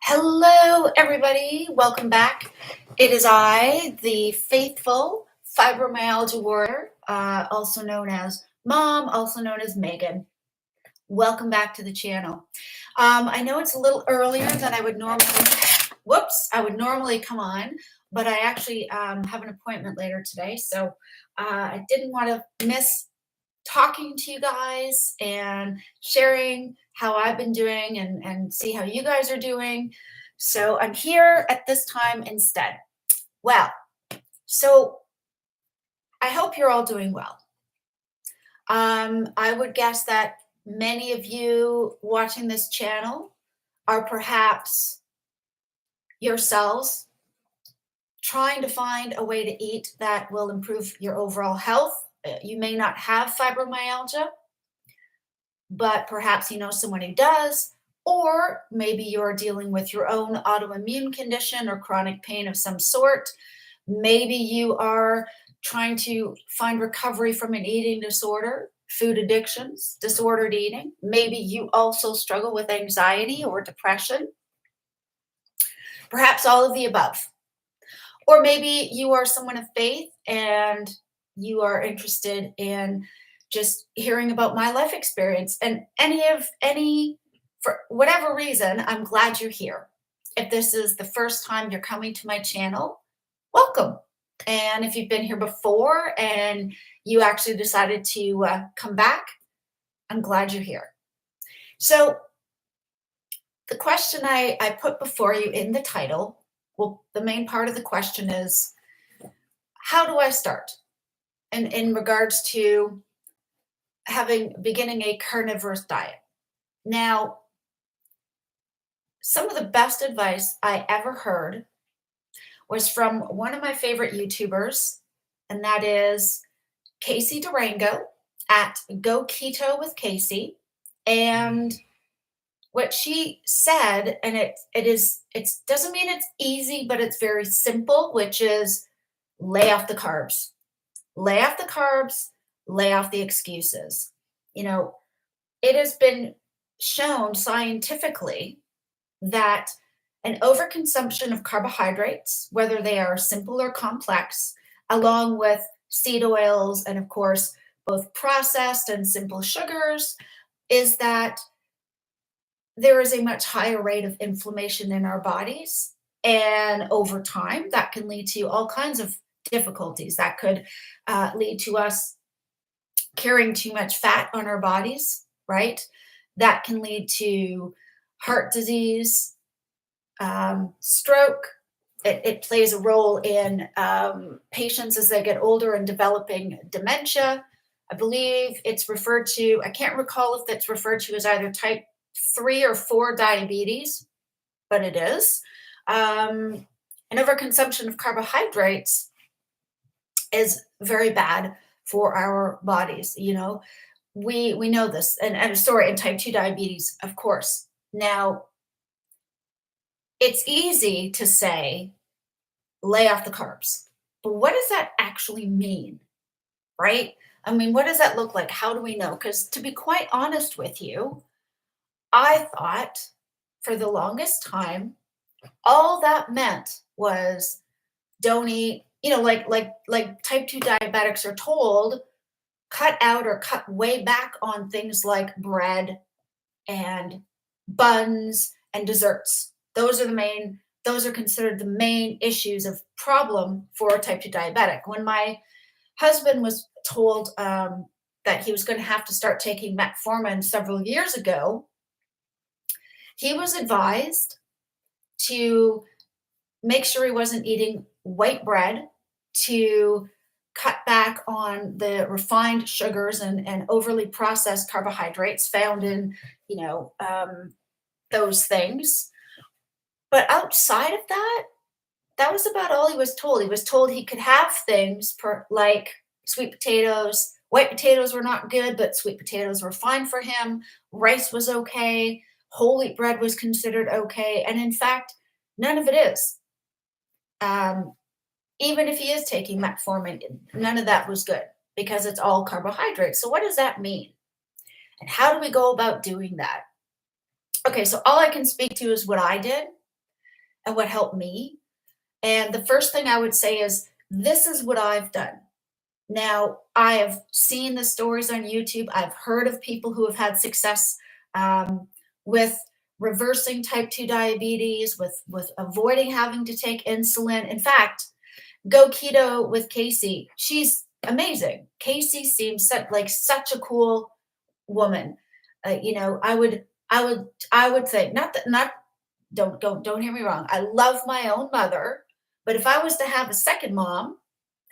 Hello, everybody. Welcome back. It is I, the faithful fibromyalgia warrior, also known as Mom, also known as Megan. Welcome back to the channel. I know it's a little earlier than I would normally come on, but I actually have an appointment later today, so I didn't want to miss talking to you guys and sharing how I've been doing and see how you guys are doing. So I'm here at this time instead. Well, so I hope you're all doing well. I would guess that many of you watching this channel are perhaps yourselves trying to find a way to eat that will improve your overall health. You may not have fibromyalgia, but perhaps you know someone who does, or maybe you're dealing with your own autoimmune condition or chronic pain of some sort. Maybe you are trying to find recovery from an eating disorder, food addictions, disordered eating. Maybe you also struggle with anxiety or depression, perhaps all of the above. Or maybe you are someone of faith and you are interested in just hearing about my life experience and for whatever reason, I'm glad you're here. If this is the first time you're coming to my channel, welcome. And if you've been here before and you actually decided to come back, I'm glad you're here. So the question I put before you in the title, well, the main part of the question is, how do I start? And in regards to beginning a carnivorous diet. Now, some of the best advice I ever heard was from one of my favorite YouTubers, and that is Casey Durango at Go Keto with Casey. And what she said, and it doesn't mean it's easy, but it's very simple, which is lay off the carbs. Lay off the carbs, lay off the excuses. You know, it has been shown scientifically that an overconsumption of carbohydrates, whether they are simple or complex, along with seed oils and, of course, both processed and simple sugars, is that there is a much higher rate of inflammation in our bodies. And over time, that can lead to all kinds of difficulties. That could lead to us carrying too much fat on our bodies, right? That can lead to heart disease, stroke. It plays a role in patients as they get older and developing dementia. I believe it's referred to, I can't recall if it's referred to as either type 3 or 4 diabetes, but it is. An overconsumption of carbohydrates is very bad for our bodies. You know, we know this, and sorry, in type 2 diabetes, of course. Now, it's easy to say, lay off the carbs, but what does that actually mean, right? I mean, what does that look like? How do we know? Because to be quite honest with you, I thought for the longest time, all that meant was don't eat, you know, like type 2 diabetics are told, cut out or cut way back on things like bread and buns and desserts. Those are considered the main issues of problem for a type 2 diabetic. When my husband was told that he was going to have to start taking metformin several years ago, he was advised to make sure he wasn't eating white bread, to cut back on the refined sugars and overly processed carbohydrates found in, those things. But outside of that, that was about all he was told. He was told he could have things like sweet potatoes. White potatoes were not good, but sweet potatoes were fine for him. Rice was okay. Whole wheat bread was considered okay. And in fact, none of it is. Even if he is taking metformin, none of that was good because it's all carbohydrates. So what does that mean? And how do we go about doing that? Okay, so all I can speak to is what I did. and what helped me. And the first thing I would say is, this is what I've done. Now, I have seen the stories on YouTube. I've heard of people who have had success with reversing type 2 diabetes, with avoiding having to take insulin. In fact, go keto with Casey. She's amazing. Casey seems like such a cool woman. I would think, not that, not don't hear me wrong. I love my own mother, but if I was to have a second mom,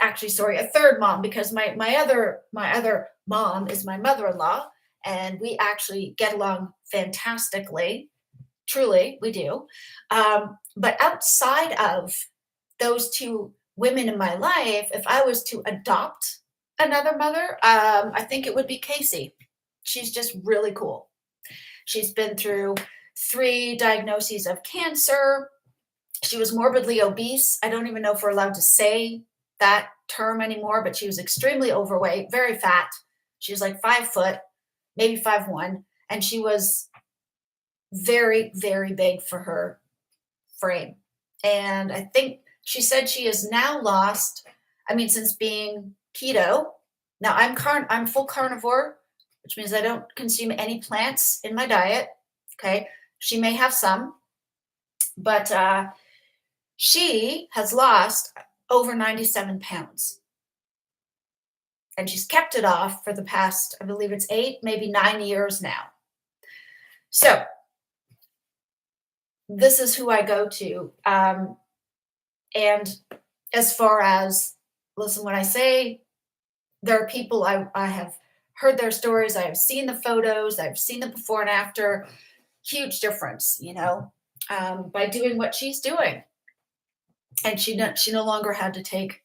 actually, sorry, a third mom, because my other mom is my mother-in-law, and we actually get along fantastically. Truly, we do. But outside of those two women in my life, if I was to adopt another mother, I think it would be Casey. She's just really cool. She's been through 3 diagnoses of cancer. She was morbidly obese. I don't even know if we're allowed to say that term anymore, but she was extremely overweight, very fat. She was like 5 foot, maybe 5'1", and she was very, very big for her frame. And I think she said she has now lost, I mean, since being keto. Now I'm full carnivore, which means I don't consume any plants in my diet. Okay. She may have some, but she has lost over 97 pounds. And she's kept it off for the past, I believe it's 8, maybe 9 years now. So this is who I go to. And as far as, listen, when I say there are people, I have heard their stories, I have seen the photos, I've seen the before and after, huge difference, by doing what she's doing. And she no longer had to take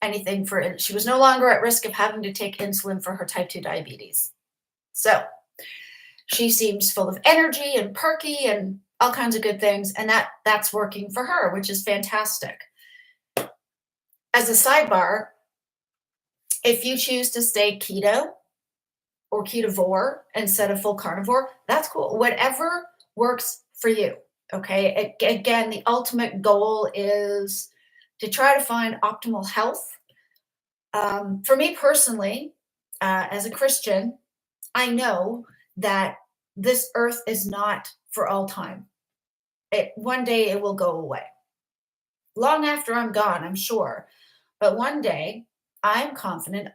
anything for it. She was no longer at risk of having to take insulin for her type 2 diabetes. So she seems full of energy and perky and all kinds of good things. And that's working for her, which is fantastic. As a sidebar, if you choose to stay keto or ketovore instead of full carnivore, that's cool. Whatever works for you. Okay. Again, the ultimate goal is to try to find optimal health. For me personally, as a Christian, I know that this earth is not for all time. One day it will go away. Long after I'm gone, I'm sure. But one day, I'm confident,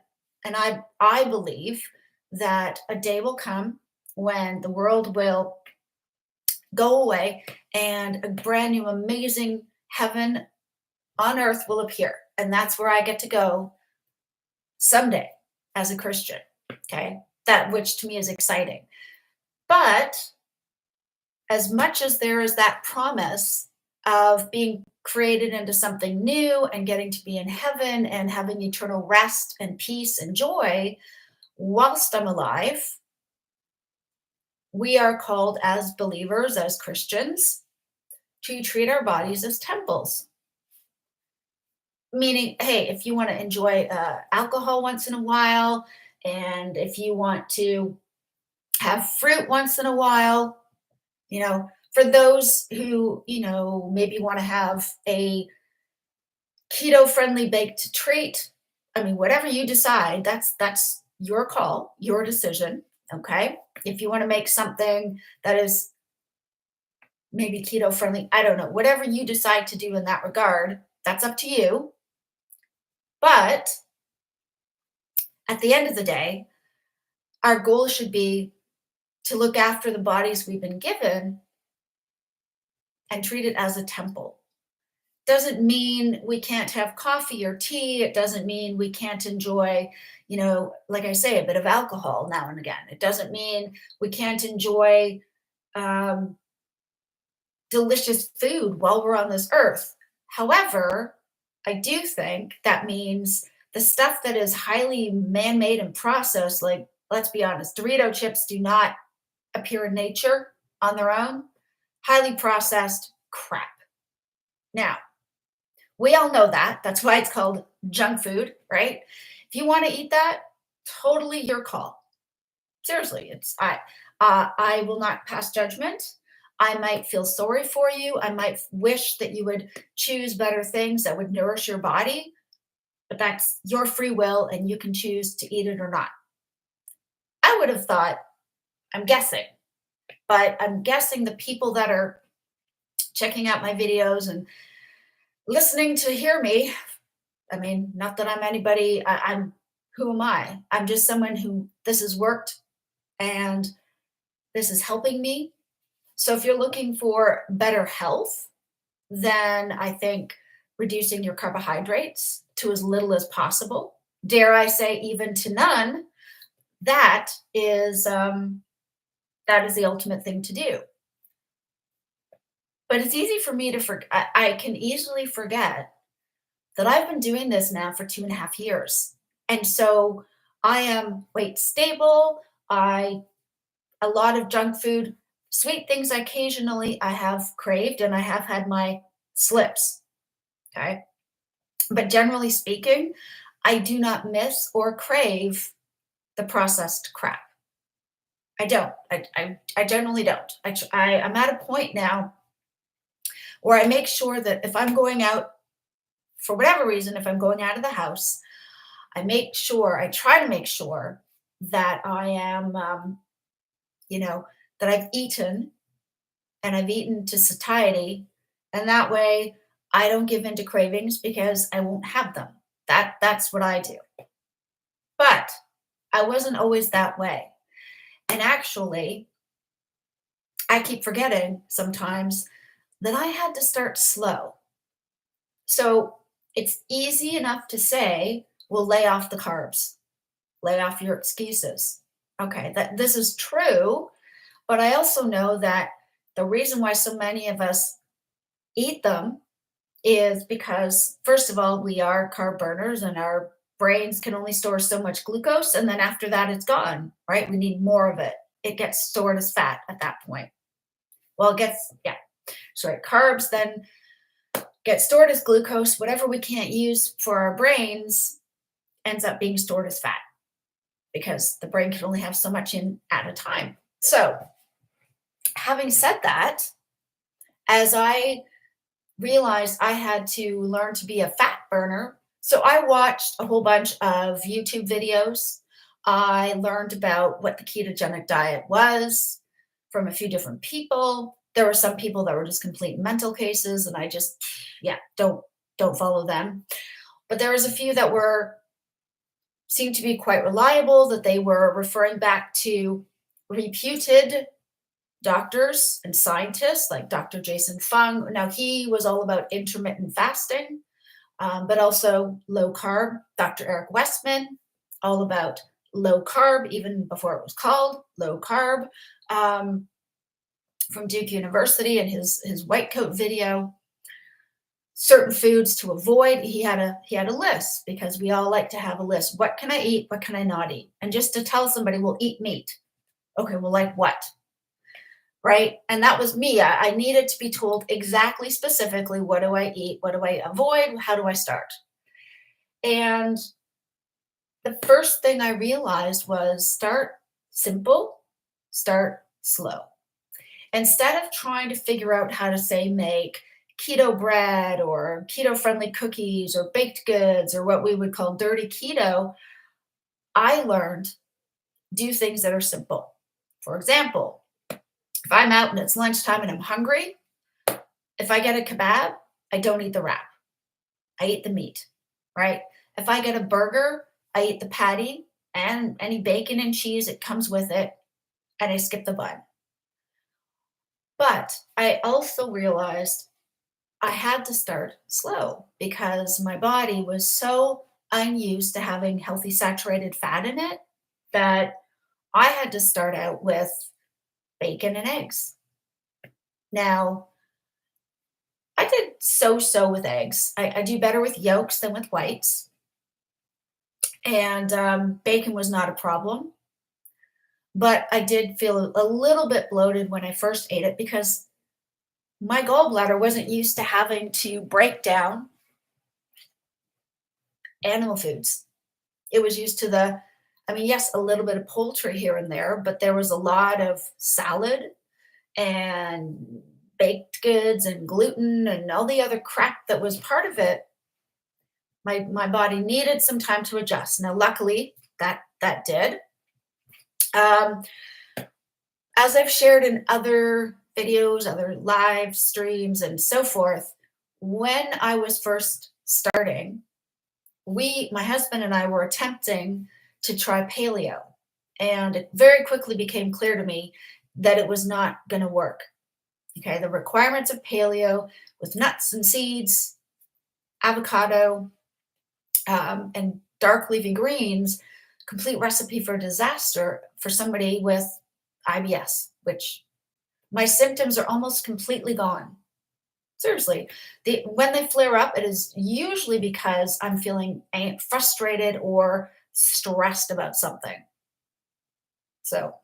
and I believe that a day will come when the world will go away and a brand new, amazing heaven on earth will appear. And that's where I get to go someday as a Christian. Okay. That, which to me is exciting. But as much as there is that promise of being created into something new and getting to be in heaven and having eternal rest and peace and joy whilst I'm alive, we are called as believers, as Christians, to treat our bodies as temples. Meaning, hey, if you want to enjoy alcohol once in a while, and if you want to have fruit once in a while, for those who, maybe want to have a keto-friendly baked treat, I mean, whatever you decide, that's your call, your decision, okay? If you want to make something that is maybe keto-friendly, I don't know, whatever you decide to do in that regard, that's up to you. But at the end of the day, our goal should be to look after the bodies we've been given and treat it as a temple. Doesn't mean we can't have coffee or tea. It doesn't mean we can't enjoy, like I say, a bit of alcohol now and again. It doesn't mean we can't enjoy delicious food while we're on this earth. However, I do think that means the stuff that is highly man-made and processed, like, let's be honest, Dorito chips do not appear in nature on their own. Highly processed crap. Now, we all know that. That's why it's called junk food, right? If you want to eat that, totally your call. Seriously, I will not pass judgment. I might feel sorry for you. I might wish that you would choose better things that would nourish your body, but that's your free will and you can choose to eat it or not. I would have thought, I'm guessing, but I'm guessing the people that are checking out my videos and listening to hear me, I mean, not that I'm anybody, I'm who am I? I'm just someone who this has worked and this is helping me. So if you're looking for better health, then I think reducing your carbohydrates to as little as possible, dare I say, even to none, that is that is the ultimate thing to do. But it's easy for me to forget. I can easily forget that I've been doing this now for 2.5 years, and so I am weight stable. I a lot of junk food, sweet things occasionally I have craved, and I have had my slips. Okay. But generally speaking, I do not miss or crave the processed crap. I don't. I generally don't. I'm at a point now where I make sure that if I'm going out for whatever reason, if I'm going out of the house, I try to make sure that I am, you know, that I've eaten and I've eaten to satiety. And that way I don't give in to cravings because I won't have them. That's what I do. But I wasn't always that way. And actually, I keep forgetting sometimes that I had to start slow. So it's easy enough to say, well, lay off the carbs, lay off your excuses. Okay, that this is true, but I also know that the reason why so many of us eat them is because, first of all, we are carb burners and our brains can only store so much glucose. And then after that, it's gone, right? We need more of it. It gets stored as fat at that point. Well, it gets, yeah, sorry, carbs then get stored as glucose. Whatever we can't use for our brains ends up being stored as fat because the brain can only have so much in at a time. So, having said that, as I realized I had to learn to be a fat burner, so I watched a whole bunch of YouTube videos. I learned about what the ketogenic diet was from a few different people. There were some people that were just complete mental cases, and I just, yeah, don't follow them. But there was a few that were seemed to be quite reliable, that they were referring back to reputed doctors and scientists like Dr. Jason Fung. Now, he was all about intermittent fasting, but also low carb. Dr. Eric Westman, all about low carb, even before it was called low carb, from Duke University and his white coat video. Certain foods to avoid. He had a list because we all like to have a list. What can I eat? What can I not eat? And just to tell somebody, well, eat meat. Okay, well, like what? Right? And that was me. I needed to be told exactly, specifically, what do I eat? What do I avoid? How do I start? And the first thing I realized was start simple, start slow. Instead of trying to figure out how to say make keto bread or keto friendly cookies or baked goods or what we would call dirty keto, I learned do things that are simple. For example, if I'm out and it's lunchtime and I'm hungry, if I get a kebab, I don't eat the wrap. I eat the meat, right? If I get a burger, I eat the patty and any bacon and cheese that comes with it, and I skip the bun. But I also realized I had to start slow because my body was so unused to having healthy saturated fat in it that I had to start out with bacon and eggs. Now, I did so with eggs. I do better with yolks than with whites. And bacon was not a problem. But I did feel a little bit bloated when I first ate it because my gallbladder wasn't used to having to break down animal foods. It was used to I mean, yes, a little bit of poultry here and there, but there was a lot of salad and baked goods and gluten and all the other crap that was part of it, my body needed some time to adjust. Now, luckily, that did. Um, as I've shared in other videos, other live streams, and so forth, when I was first starting, my husband and I were attempting to try paleo. And it very quickly became clear to me that it was not going to work. Okay. The requirements of paleo with nuts and seeds, avocado, and dark leafy greens, complete recipe for disaster for somebody with IBS, which my symptoms are almost completely gone. Seriously, when they flare up, it is usually because I'm feeling frustrated or stressed about something. So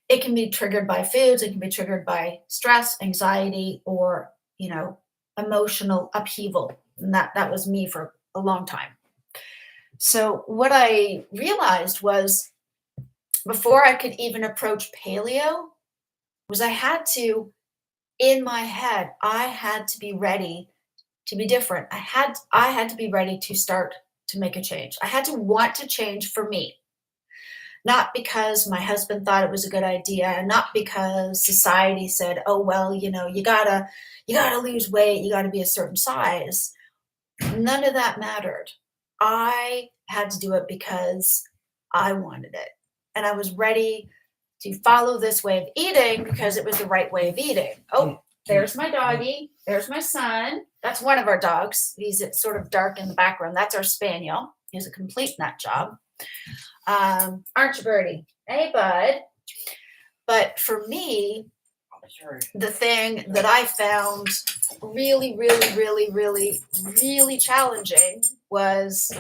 it can be triggered by foods, it can be triggered by stress, anxiety, or, emotional upheaval. And that was me for a long time. So what I realized was before I could even approach paleo was in my head, I had to be ready to be different. I had to be ready to start to make a change. I had to want to change for me. Not because my husband thought it was a good idea, and not because society said, "Oh, well, you gotta lose weight, you gotta be a certain size." None of that mattered. I had to do it because I wanted it. And I was ready to follow this way of eating because it was the right way of eating. Oh, there's my doggy. There's my son. That's one of our dogs. He's sort of dark in the background. That's our spaniel. He's a complete nut job. Aren't you, Birdie? Hey, bud. But for me, the thing that I found really, really, really, really, really challenging was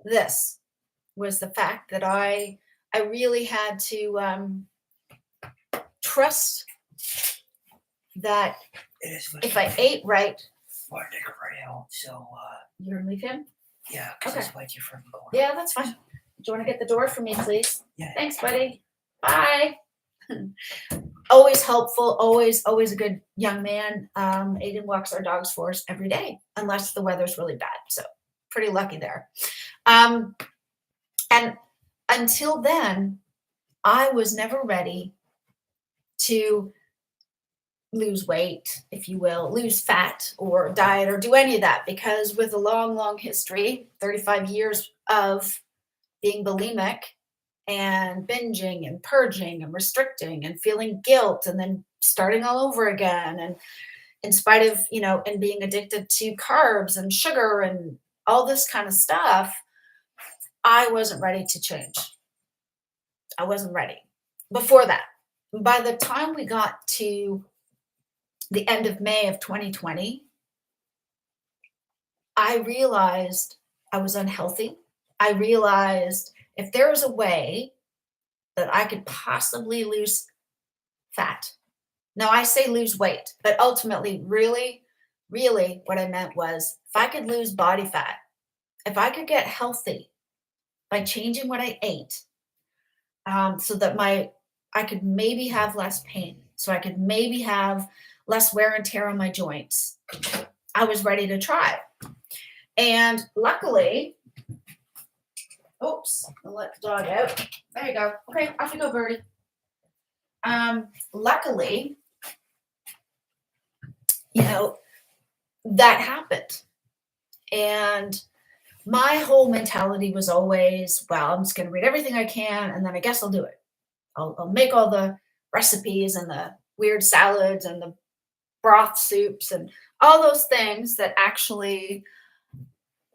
the fact that I really had to trust that if I ate right. You're gonna leave him? Yeah, because Okay. it's way too freaking cold. Yeah, that's fine. Do you want to get the door for me, please? Yeah. Thanks, buddy. Bye. Always helpful, always a good young man. Aiden walks our dogs for us every day, unless the weather's really bad. So pretty lucky there. And until then, I was never ready to lose weight, if you will, lose fat or diet or do any of that, because with a long, long history, 35 years of being bulimic and binging and purging and restricting and feeling guilt and then starting all over again, and in spite of, and being addicted to carbs and sugar and all this kind of stuff, I wasn't ready to change. I wasn't ready. Before that, by the time we got to the end of May of 2020, I realized I was unhealthy. I realized if there was a way that I could possibly lose fat. Now, I say lose weight, but ultimately, really, really what I meant was if I could lose body fat, if I could get healthy by changing what I ate, so that I could maybe have less pain, so I could maybe have less wear and tear on my joints, I was ready to try. And luckily, oops, I'll let the dog out. There you go. Okay, off you go, Birdie. Luckily, that happened. And my whole mentality was always, well, I'm just going to read everything I can, and then I guess I'll do it. I'll make all the recipes and the weird salads and the broth soups and all those things that actually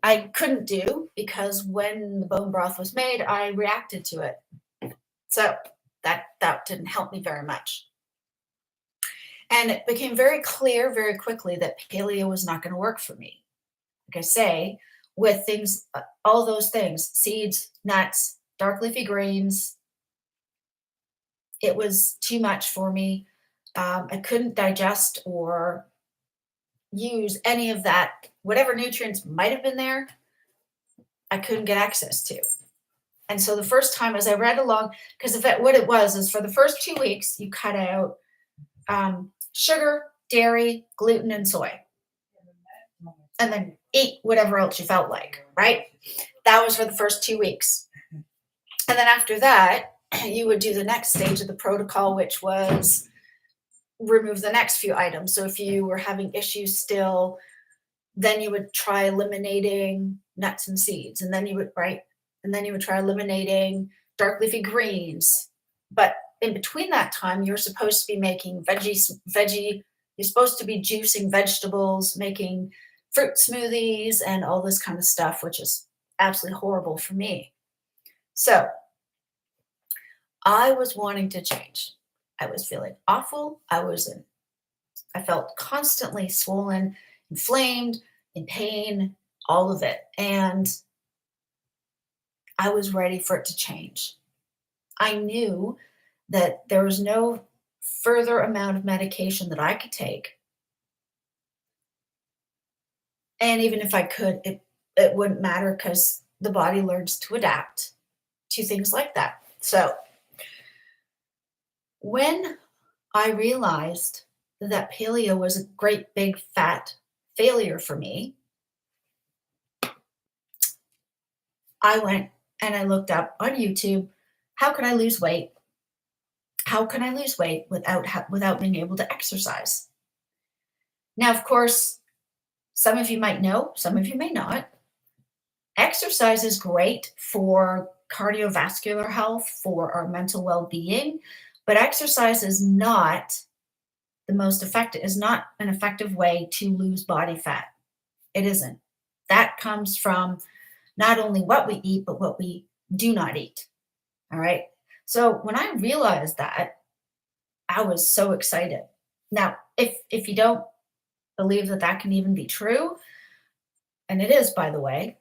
I couldn't do, because when the bone broth was made, I reacted to it. So that didn't help me very much. And it became very clear very quickly that paleo was not going to work for me. Like I say, with things, all those things, seeds, nuts, dark leafy greens, it was too much for me. I couldn't digest or use any of that. Whatever nutrients might have been there, I couldn't get access to. And so the first time, as I read along, because what it was is for the first 2 weeks, you cut out sugar, dairy, gluten, and soy. And then eat whatever else you felt like, right? That was for the first 2 weeks. And then after that, you would do the next stage of the protocol, which was remove the next few items. So if you were having issues still, then you would try eliminating nuts and seeds. And then you would, right? And then you would try eliminating dark leafy greens. But in between that time, you're supposed to be making veggie, you're supposed to be juicing vegetables, making fruit smoothies, and all this kind of stuff, which is absolutely horrible for me. So I was wanting to change. I was feeling awful. I felt constantly swollen, inflamed, in pain, all of it. And I was ready for it to change. I knew that there was no further amount of medication that I could take. And even if I could, it wouldn't matter because the body learns to adapt to things like that. So when I realized that paleo was a great big fat failure for me, I went and I looked up on YouTube, how can I lose weight? How can I lose weight without being able to exercise? Now, of course, some of you might know, some of you may not. Exercise is great for cardiovascular health, for our mental well-being, but exercise is not an effective way to lose body fat. It isn't. That comes from not only what we eat, but what we do not eat. All right. So when I realized that, I was so excited. Now, if you don't believe that that can even be true, and it is, by the way,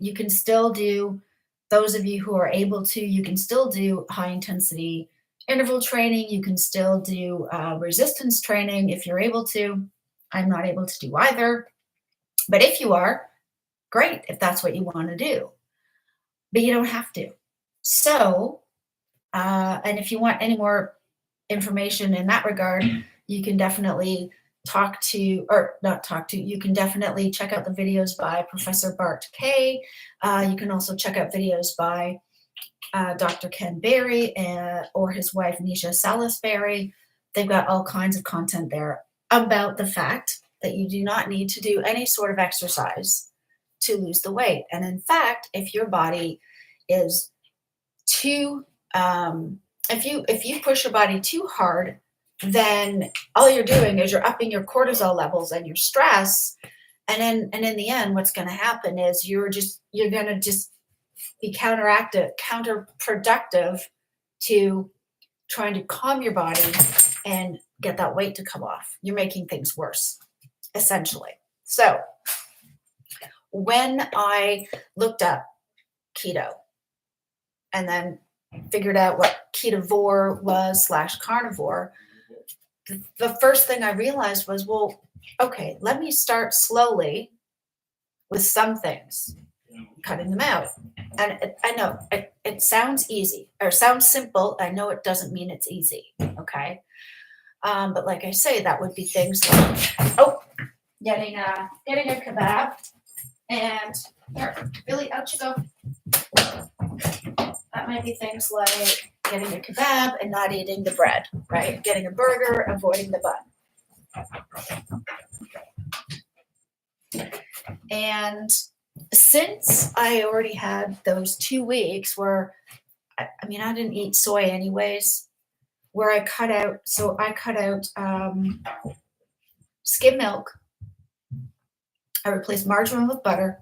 you can still do, those of you who are able to, you can still do high intensity interval training. You can still do resistance training if you're able to. I'm not able to do either. But if you are, great, if that's what you want to do. But you don't have to. So, and if you want any more information in that regard, you can definitely you can definitely check out the videos by Professor Bart Kay. You can also check out videos by Dr. Ken Berry or his wife, Nisha Salisbury. They've got all kinds of content there about the fact that you do not need to do any sort of exercise to lose the weight. And in fact, if your body is too, if you push your body too hard, then all you're doing is you're upping your cortisol levels and your stress. And in the end, what's going to happen is you're going to just be counterproductive to trying to calm your body and get that weight to come off. You're making things worse, essentially. So when I looked up keto and then figured out what ketovore was / carnivore, the first thing I realized was, well, okay, let me start slowly with some things, cutting them out. And I know it sounds easy or sounds simple. I know it doesn't mean it's easy. Okay. But like I say, that would be things like, getting a kebab and here, Billy, out you go. That might be things like getting a kebab and not eating the bread, right? Getting a burger, avoiding the bun. And since I already had those 2 weeks where, I didn't eat soy anyways, where I cut out skim milk. I replaced margarine with butter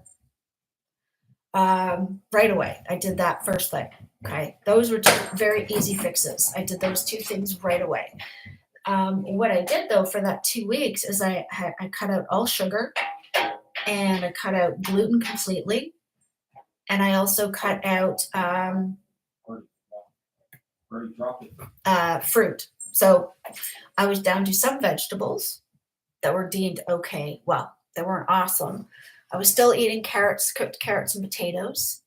right away. I did that first thing. Okay. Those were two very easy fixes. I did those two things right away. What I did though for that 2 weeks is I cut out all sugar and I cut out gluten completely. And I also cut out fruit. So I was down to some vegetables that were deemed okay. Well, they weren't awesome. I was still eating carrots, cooked carrots and potatoes.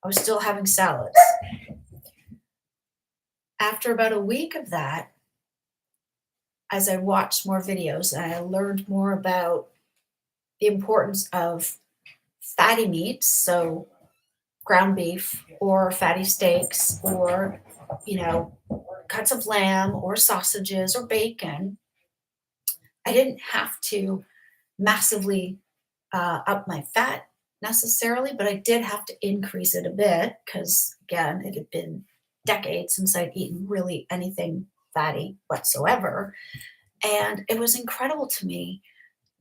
I was still having salads. After about a week of that, as I watched more videos and I learned more about the importance of fatty meats, so ground beef or fatty steaks or, you know, cuts of lamb or sausages or bacon, I didn't have to massively up my fat necessarily, but I did have to increase it a bit because, again, it had been decades since I'd eaten really anything fatty whatsoever. And it was incredible to me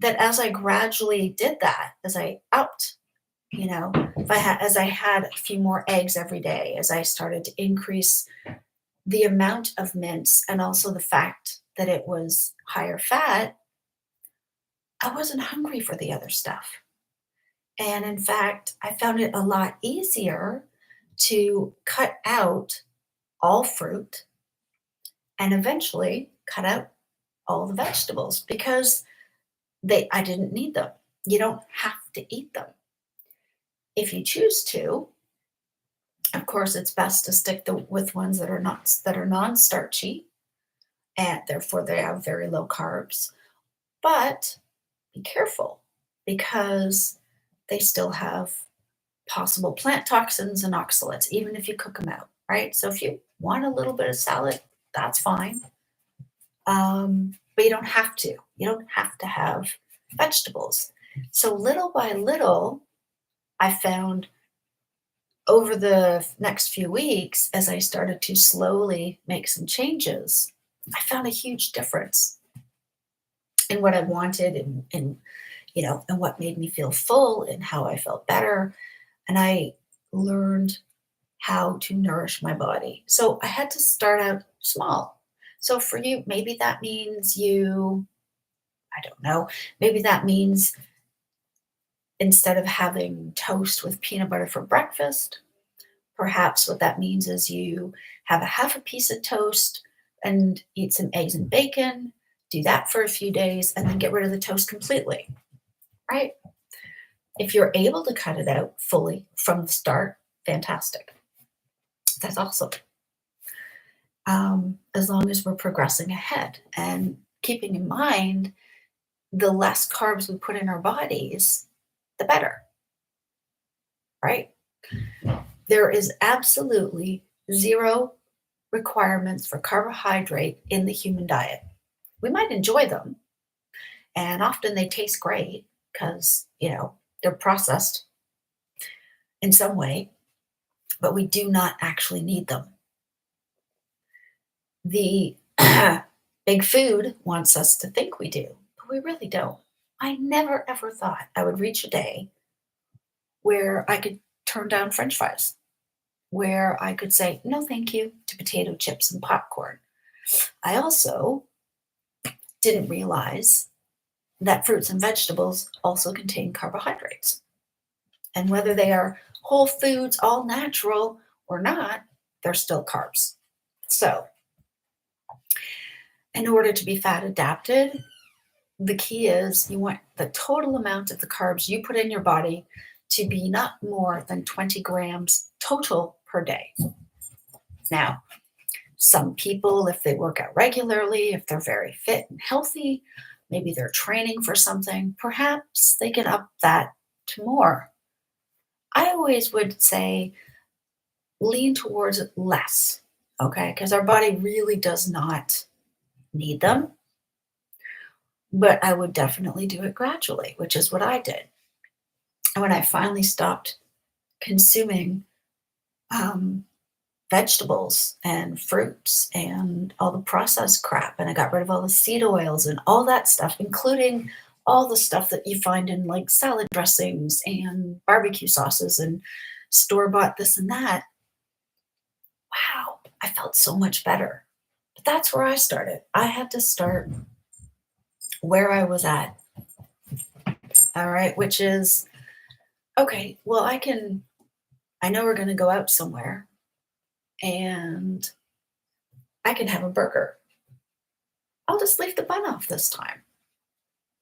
that as I gradually did that, as I upped, if I had, as I had a few more eggs every day, as I started to increase the amount of mince and also the fact that it was higher fat, I wasn't hungry for the other stuff. And in fact, I found it a lot easier to cut out all fruit and eventually cut out all the vegetables because I didn't need them. You don't have to eat them. If you choose to, of course, it's best to stick with ones that are non-starchy and therefore they have very low carbs. But be careful because they still have possible plant toxins and oxalates, even if you cook them out, right? So if you want a little bit of salad, that's fine. But you don't have to. You don't have to have vegetables. So little by little, I found over the next few weeks, as I started to slowly make some changes, I found a huge difference in what I wanted and what made me feel full and how I felt better. And I learned how to nourish my body. So I had to start out small. So for you, maybe that means I don't know, maybe that means instead of having toast with peanut butter for breakfast, perhaps what that means is you have a half a piece of toast and eat some eggs and bacon, do that for a few days, and then get rid of the toast completely, right? If you're able to cut it out fully from the start, fantastic. That's awesome. As long as we're progressing ahead and keeping in mind the less carbs we put in our bodies, the better, right? There is absolutely zero requirements for carbohydrate in the human diet. We might enjoy them, and often they taste great because, they're processed in some way, but we do not actually need them. The big food wants us to think we do, but we really don't. I never ever thought I would reach a day where I could turn down french fries, where I could say no thank you to potato chips and popcorn. I also didn't realize that fruits and vegetables also contain carbohydrates. And whether they are whole foods, all natural or not, they're still carbs. So, in order to be fat adapted, the key is you want the total amount of the carbs you put in your body to be not more than 20 grams total per day. Now, some people, if they work out regularly, if they're very fit and healthy, maybe they're training for something, perhaps they can up that to more. I always would say lean towards less, okay? Because our body really does not need them, but I would definitely do it gradually, which is what I did. And when I finally stopped consuming vegetables and fruits and all the processed crap, and I got rid of all the seed oils and all that stuff, including all the stuff that you find in like salad dressings and barbecue sauces and store-bought this and that. Wow, I felt so much better. But that's where I started. I had to start where I was at. All right, which is okay, well, I know we're going to go out somewhere and I can have a burger. I'll just leave the bun off this time,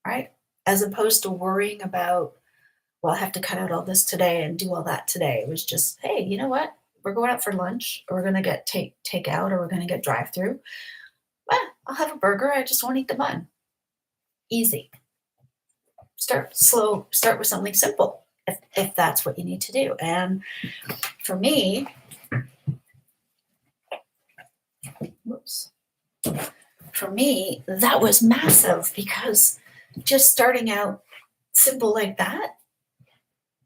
right? As opposed to worrying about, well, I have to cut out all this today and do all that today. It was just, hey, you know what? We're going out for lunch, or we're going to get take out, or we're going to get drive through. Well, I'll have a burger. I just won't eat the bun. Easy. Start slow. Start with something simple if that's what you need to do. And for me, whoops, for me, that was massive because just starting out simple like that,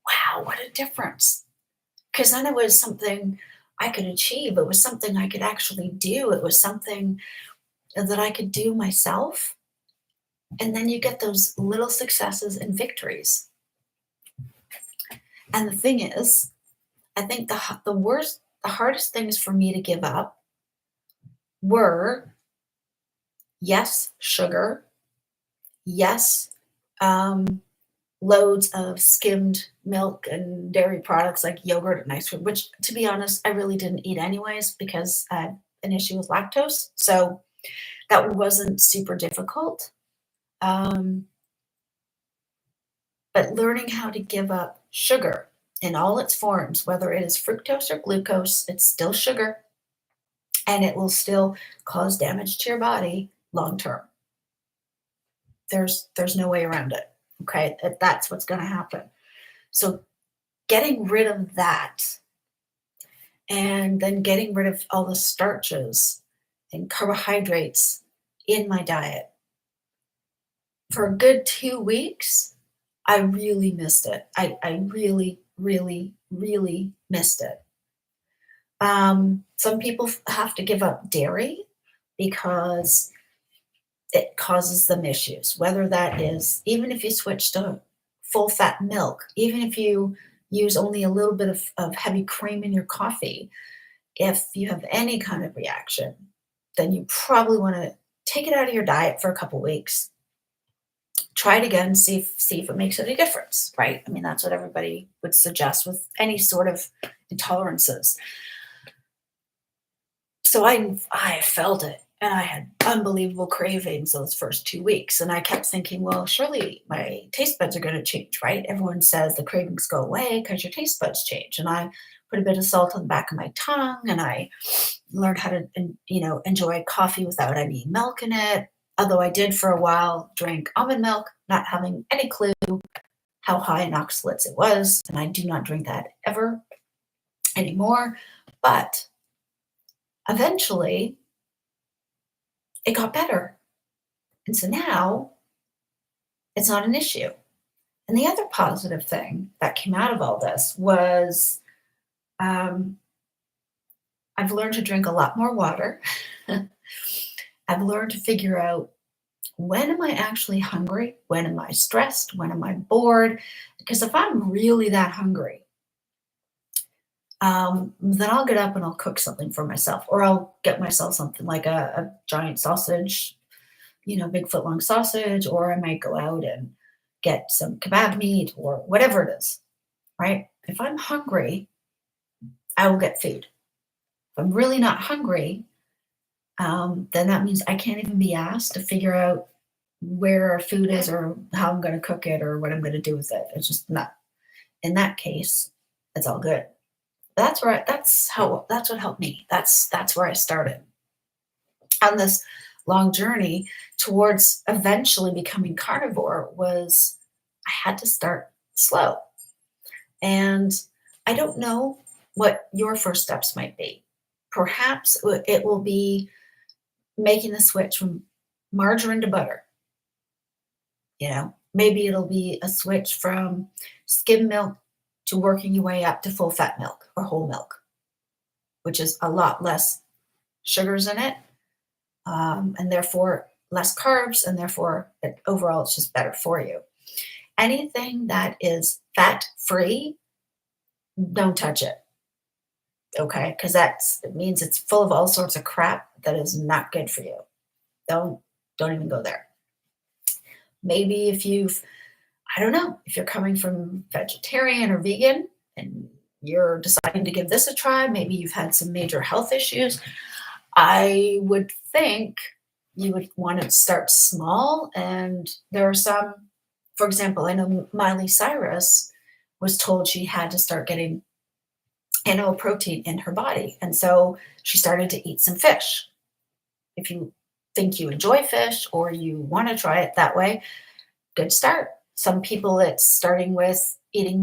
wow, what a difference. Because then it was something I could achieve. It was something I could actually do. It was something that I could do myself. And then you get those little successes and victories. And the thing is, I think the hardest things for me to give up were, yes, sugar, yes, um, loads of skimmed milk and dairy products like yogurt and ice cream, which, to be honest, I really didn't eat anyways because I had an issue with lactose. So that wasn't super difficult. Um, but learning how to give up sugar in all its forms, whether it is fructose or glucose, it's still sugar and it will still cause damage to your body long term. There's no way around it. Okay, that's what's going to happen. So getting rid of that and then getting rid of all the starches and carbohydrates in my diet for a good 2 weeks, I really missed it. I really, really, really missed it. Some people have to give up dairy because it causes them issues, whether that is even if you switch to full fat milk, even if you use only a little bit of heavy cream in your coffee, if you have any kind of reaction, then you probably want to take it out of your diet for a couple weeks. Try it again, see if it makes any difference, right? I mean, that's what everybody would suggest with any sort of intolerances. So I felt it and I had unbelievable cravings those first 2 weeks. And I kept thinking, well, surely my taste buds are going to change, right? Everyone says the cravings go away because your taste buds change. And I put a bit of salt on the back of my tongue and I learned how to, enjoy coffee without any milk in it. Although I did for a while drink almond milk, not having any clue how high in oxalates it was. And I do not drink that ever anymore. But eventually it got better. And so now it's not an issue. And the other positive thing that came out of all this was um, I've learned to drink a lot more water. I've learned to figure out when am I actually hungry? When am I stressed? When am I bored? Because if I'm really that hungry, then I'll get up and I'll cook something for myself, or I'll get myself something like a giant sausage, big foot long sausage, or I might go out and get some kebab meat or whatever it is, right? If I'm hungry, I will get food. If I'm really not hungry, then that means I can't even be asked to figure out where our food is or how I'm going to cook it or what I'm going to do with it. It's just not. In that case, it's all good. That's what helped me. That's where I started on this long journey towards eventually becoming carnivore. Was I had to start slow. And I don't know what your first steps might be. Perhaps it will be making the switch from margarine to butter. Maybe it'll be a switch from skim milk to working your way up to full fat milk or whole milk, which is a lot less sugars in it, and therefore less carbs, and therefore overall it's just better for you. Anything that is fat free, don't touch it. Okay, because it means it's full of all sorts of crap that is not good for you. Don't even go there. Maybe I don't know, if you're coming from vegetarian or vegan and you're deciding to give this a try, maybe you've had some major health issues. I would think you would want to start small. And there are some, for example, I know Miley Cyrus was told she had to start getting animal protein in her body. And so she started to eat some fish. If you think you enjoy fish or you want to try it that way, good start. Some people, it's starting with eating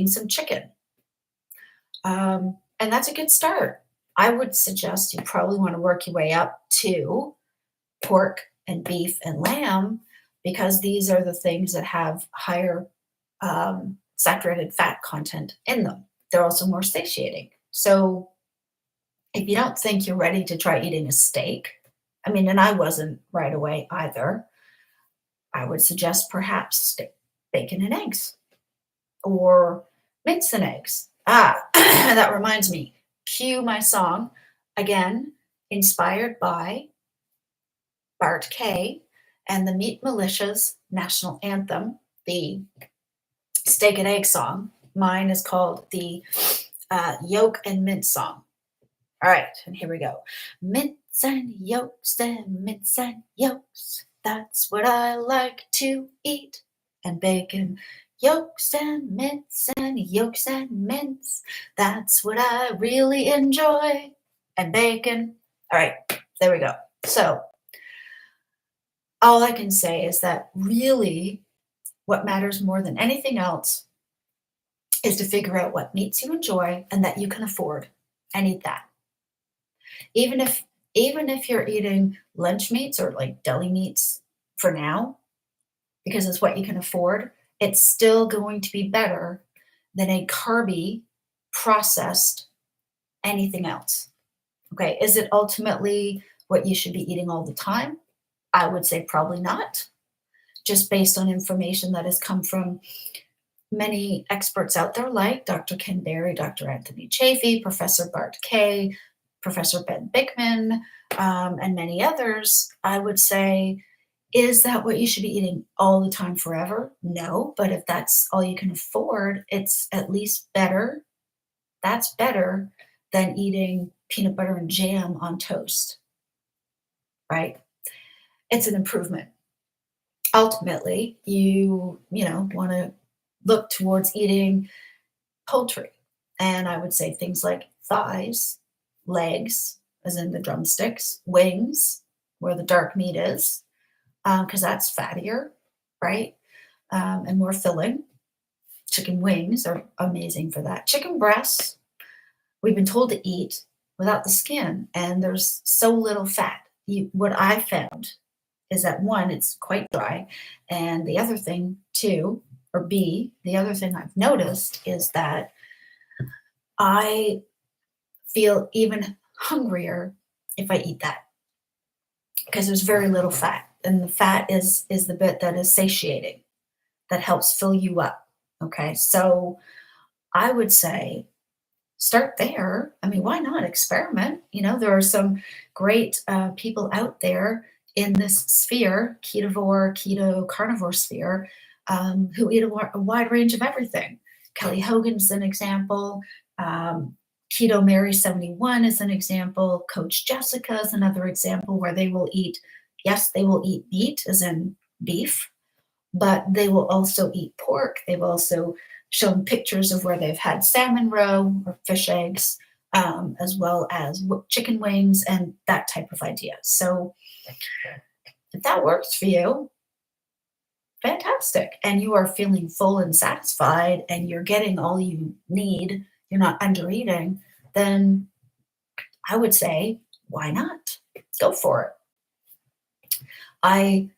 some chicken, and that's a good start. I would suggest you probably want to work your way up to pork and beef and lamb because these are the things that have higher saturated fat content in them. They're also more satiating. So if you don't think you're ready to try eating a steak, I mean, and I wasn't right away either, I would suggest perhaps bacon and eggs or mince and eggs. Ah, that reminds me. Cue my song again, inspired by Bart Kay and the Meat Militia's national anthem, the steak and egg song. Mine is called the yolk and mince song. All right, and here we go. Mince and yolks and mince and yolks. That's what I like to eat. And bacon, yolks and yolks and mince. That's what I really enjoy. And bacon. All right, there we go. So all I can say is that really what matters more than anything else is to figure out what meats you enjoy and that you can afford and eat that. Even if you're eating lunch meats or like deli meats for now, because it's what you can afford, it's still going to be better than a carby processed anything else. Okay, is it ultimately what you should be eating all the time? I would say probably not, just based on information that has come from many experts out there like Dr. Ken Berry, Dr. Anthony Chafee, Professor Bart Kay, Professor Ben Bickman, and many others. I would say, is that what you should be eating all the time forever? No, but if that's all you can afford, it's at least better. That's better than eating peanut butter and jam on toast, right? It's an improvement. Ultimately, you want to look towards eating poultry. And I would say things like thighs, legs, as in the drumsticks, wings, where the dark meat is, because that's fattier, right? And more filling. Chicken wings are amazing for that. Chicken breasts, we've been told to eat without the skin, and there's so little fat. What I found is that one, it's quite dry, and the other thing too, or B, the other thing I've noticed is that I feel even hungrier if I eat that because there's very little fat, and the fat is the bit that is satiating, that helps fill you up. Okay, so I would say start there. I mean, why not experiment? There are some great people out there in this sphere, keto, carnivore sphere, who eat a wide range of everything. Kelly Hogan's an example. Keto Mary 71 is an example. Coach Jessica is another example where they will eat meat, as in beef, but they will also eat pork. They've also shown pictures of where they've had salmon roe or fish eggs, as well as chicken wings and that type of idea. So if that works for you, fantastic. And you are feeling full and satisfied and you're getting all you need, you're not under eating, then I would say, why not? Go for it. I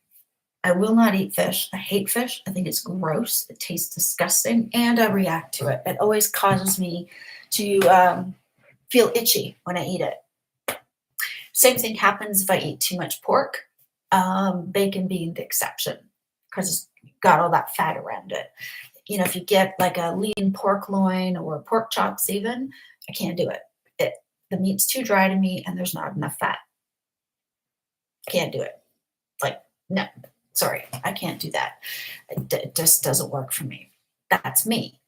will not eat fish. I hate fish. I think it's gross. It tastes disgusting, and I react to it. It always causes me to feel itchy when I eat it. Same thing happens if I eat too much pork, bacon being the exception because it's got all that fat around it. If you get like a lean pork loin or pork chops even, I can't do it. The meat's too dry to me, and there's not enough fat. Can't do it. Like, no. Sorry, I can't do that. It just doesn't work for me. That's me.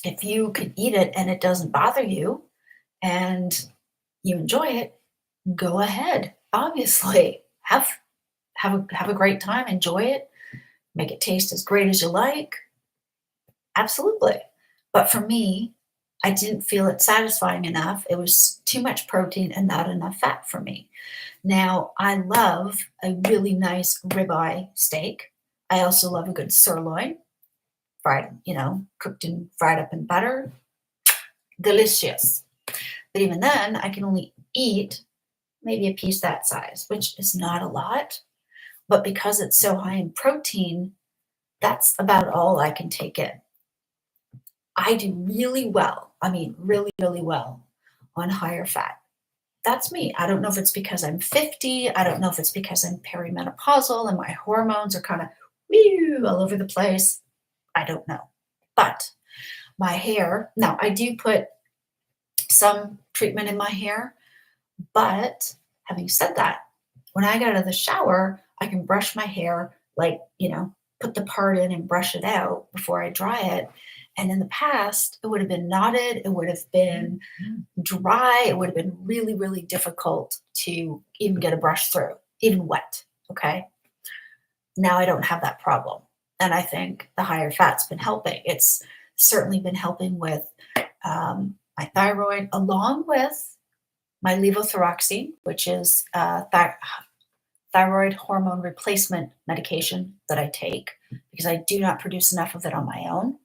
If you can eat it and it doesn't bother you and you enjoy it, go ahead. Obviously, have a great time. Enjoy it. Make it taste as great as you like. Absolutely. But for me, I didn't feel it satisfying enough. It was too much protein and not enough fat for me. Now, I love a really nice ribeye steak. I also love a good sirloin, fried, cooked and fried up in butter. Delicious. But even then, I can only eat maybe a piece that size, which is not a lot. But because it's so high in protein, that's about all I can take in. I do really well. I mean, really, really well on higher fat. That's me. I don't know if it's because I'm 50. I don't know if it's because I'm perimenopausal and my hormones are kind of all over the place. I don't know. But my hair, now I do put some treatment in my hair, but having said that, when I get out of the shower, I can brush my hair, like, put the part in and brush it out before I dry it. And in the past, it would have been knotted, it would have been dry, it would have been really, really difficult to even get a brush through, even wet. Okay. Now I don't have that problem. And I think the higher fat's been helping. It's certainly been helping with my thyroid, along with my levothyroxine, which is thyroid hormone replacement medication that I take because I do not produce enough of it on my own.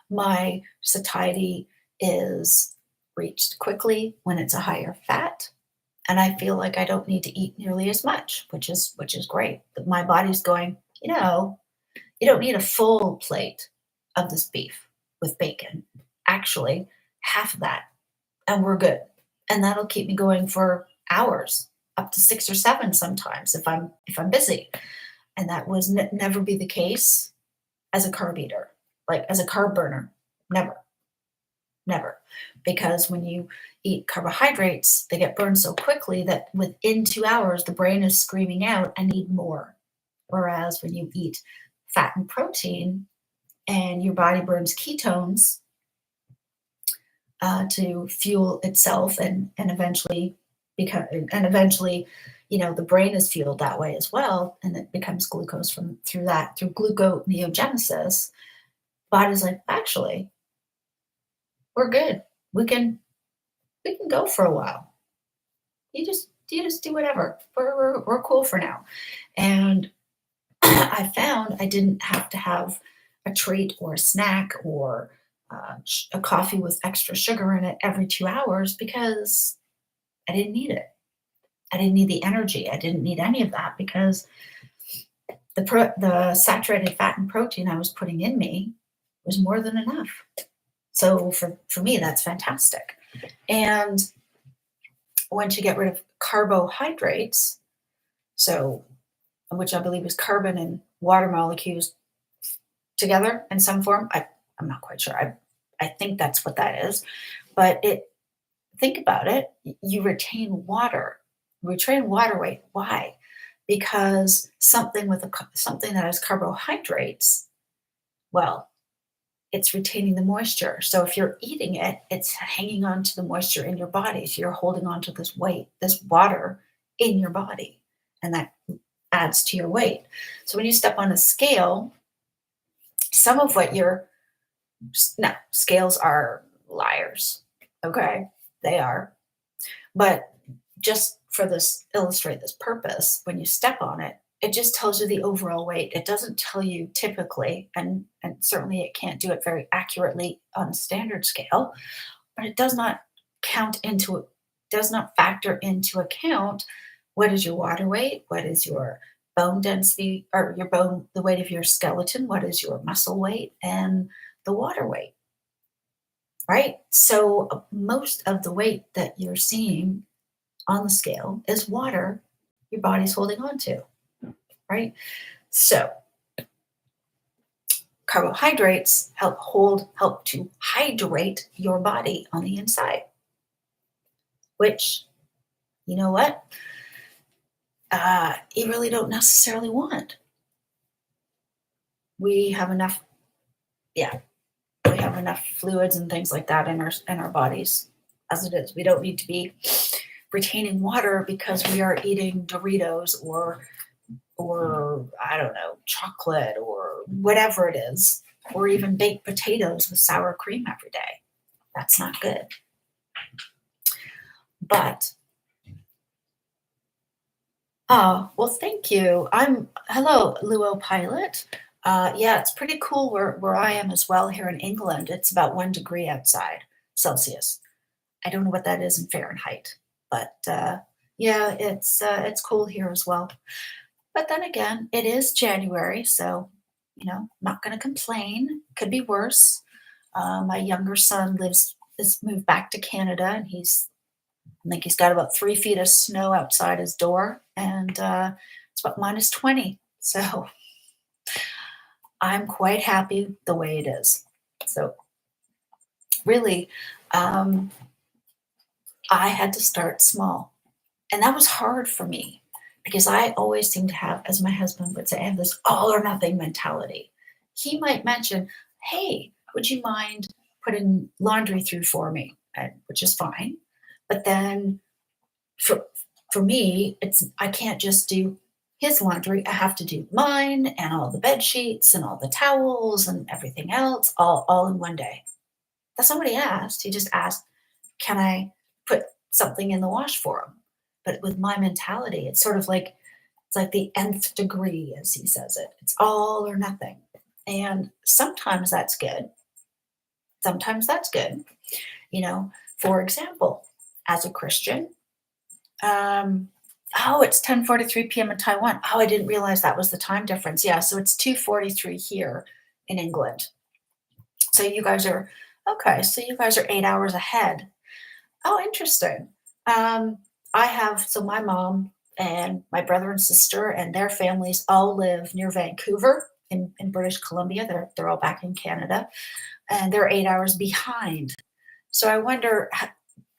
My satiety is reached quickly when it's a higher fat, and I feel like I don't need to eat nearly as much, which is great. But my body's going, you don't need a full plate of this beef with bacon. Actually, half of that, and we're good. And that'll keep me going for hours, up to 6 or 7 sometimes if I'm busy. And that was never be the case as a carb eater, like as a carb burner. Never, never. Because when you eat carbohydrates, they get burned so quickly that within 2 hours, the brain is screaming out, I need more. Whereas when you eat fat and protein and your body burns ketones to fuel itself and eventually the brain is fueled that way as well, and it becomes glucose through gluconeogenesis. Body's like, actually, we're good. We can go for a while. You just do whatever. We're cool for now. And I found I didn't have to have a treat or a snack or a coffee with extra sugar in it every 2 hours because I didn't need it. I didn't need the energy. I didn't need any of that because the saturated fat and protein I was putting in me was more than enough. So for me, that's fantastic. And once you get rid of carbohydrates, so which I believe is carbon and water molecules together in some form. I'm not quite sure. I think that's what that is. But think about it. You retain water. Retain water weight. Why? Because something that has carbohydrates, well, it's retaining the moisture. So if you're eating it, it's hanging on to the moisture in your body. So you're holding on to this weight, this water in your body. And that adds to your weight. So when you step on a scale, some of what scales are liars. Okay. They are. But just for illustrate this purpose, when you step on it, it just tells you the overall weight. It doesn't tell you typically, and certainly it can't do it very accurately on a standard scale, but it does not factor into account what is your water weight, what is your bone density, or the weight of your skeleton, what is your muscle weight, and the water weight, right? So most of the weight that you're seeing on the scale is water your body's holding on to, right? So carbohydrates help to hydrate your body on the inside, which, you know what? You really don't necessarily want. We have enough fluids and things like that in our bodies as it is. We don't need to be retaining water because we are eating Doritos or I don't know, chocolate or whatever it is. or even baked potatoes with sour cream every day. That's not good. But oh, well, thank you. Hello, Luo Pilot. Yeah, it's pretty cool where I am as well here in England. It's about 1 degree outside Celsius. I don't know what that is in Fahrenheit, but yeah, it's cool here as well. But then again, it is January, so not going to complain. Could be worse. My younger son has moved back to Canada, and I think he's got about 3 feet of snow outside his door, and it's about -20. So I'm quite happy the way it is. So really, um, I had to start small, and that was hard for me because I always seem to have, as my husband would say, I have this all or nothing mentality. He might mention, "Hey, would you mind putting laundry through for me?" Which is fine, but then for for me, I can't just do his laundry. I have to do mine and all the bed sheets and all the towels and everything else all in one day. That's not what he asked. He just asked, "Can I put something in the wash for him?" But with my mentality, it's sort of like it's like the nth degree, as he says it. It's all or nothing. And sometimes that's good. Sometimes that's good. You know, for example, as a Christian, Um, oh, it's 10:43 p.m. in Taiwan. Oh, I didn't realize that was the time difference. Yeah, so it's 2:43 here in England. So you guys are okay, so you guys are 8 hours ahead. Oh, interesting. Um, so my mom and my brother and sister and their families all live near Vancouver in British Columbia. They're all back in Canada, and they're 8 hours behind. So I wonder,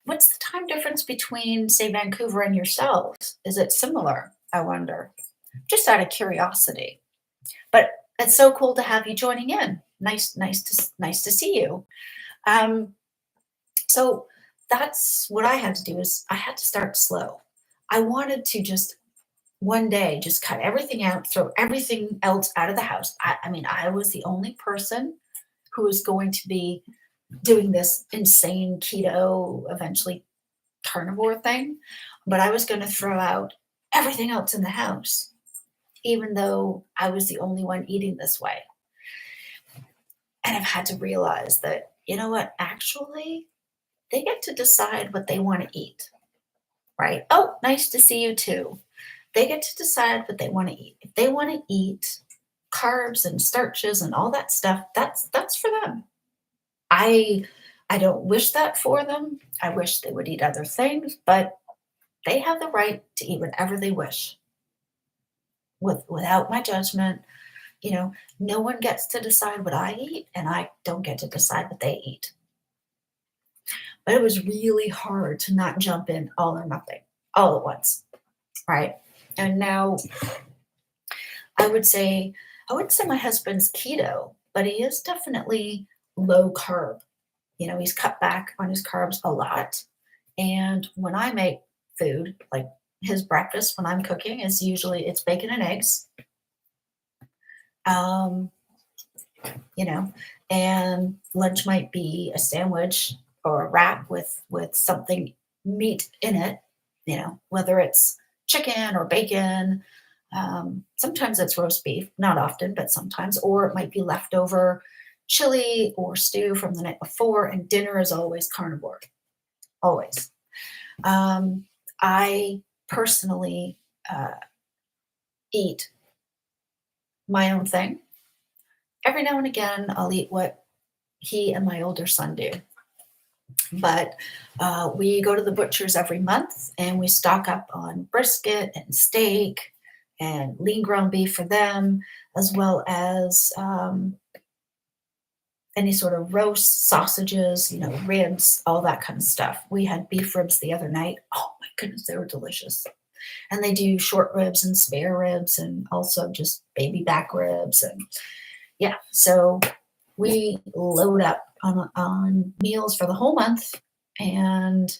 what's the time difference between, say, Vancouver and yourselves? Is it similar? I wonder. Just out of curiosity. But it's so cool to have you joining in. Nice to see you. Um, so that's what I had to do is I had to start slow. I wanted to just one day just cut everything out, throw everything else out of the house. I mean, I was the only person who was going to be doing this insane keto, eventually carnivore thing, but I was going to throw out everything else in the house, even though I was the only one eating this way. And I've had to realize that, you know what, actually, they get to decide what they want to eat, right? Oh, nice to see you too. They get to decide what they want to eat. If they want to eat carbs and starches and all that stuff, that's for them. I I don't wish that for them. I wish they would eat other things, but they have the right to eat whatever they wish without my judgment. You know, no one gets to decide what I eat, and I don't get to decide what they eat. But it was really hard to not jump in all or nothing all at once, right? And now I would say, I wouldn't say my husband's keto, but he is definitely low carb. He's cut back on his carbs a lot. And when I make food, like his breakfast when I'm cooking is usually it's bacon and eggs. Um, you know, and lunch might be a sandwich or a wrap with something meat in it, whether it's chicken or bacon. Sometimes it's roast beef, not often, but sometimes, or it might be leftover chili or stew from the night before, and dinner is always carnivore, always. I personally eat my own thing. Every now and again, I'll eat what he and my older son do. But we go to the butcher's every month and we stock up on brisket and steak and lean ground beef for them, as well as any sort of roast, sausages, ribs, all that kind of stuff. We had beef ribs the other night. Oh my goodness, they were delicious. And they do short ribs and spare ribs and also just baby back ribs. And yeah, so we load up on meals for the whole month and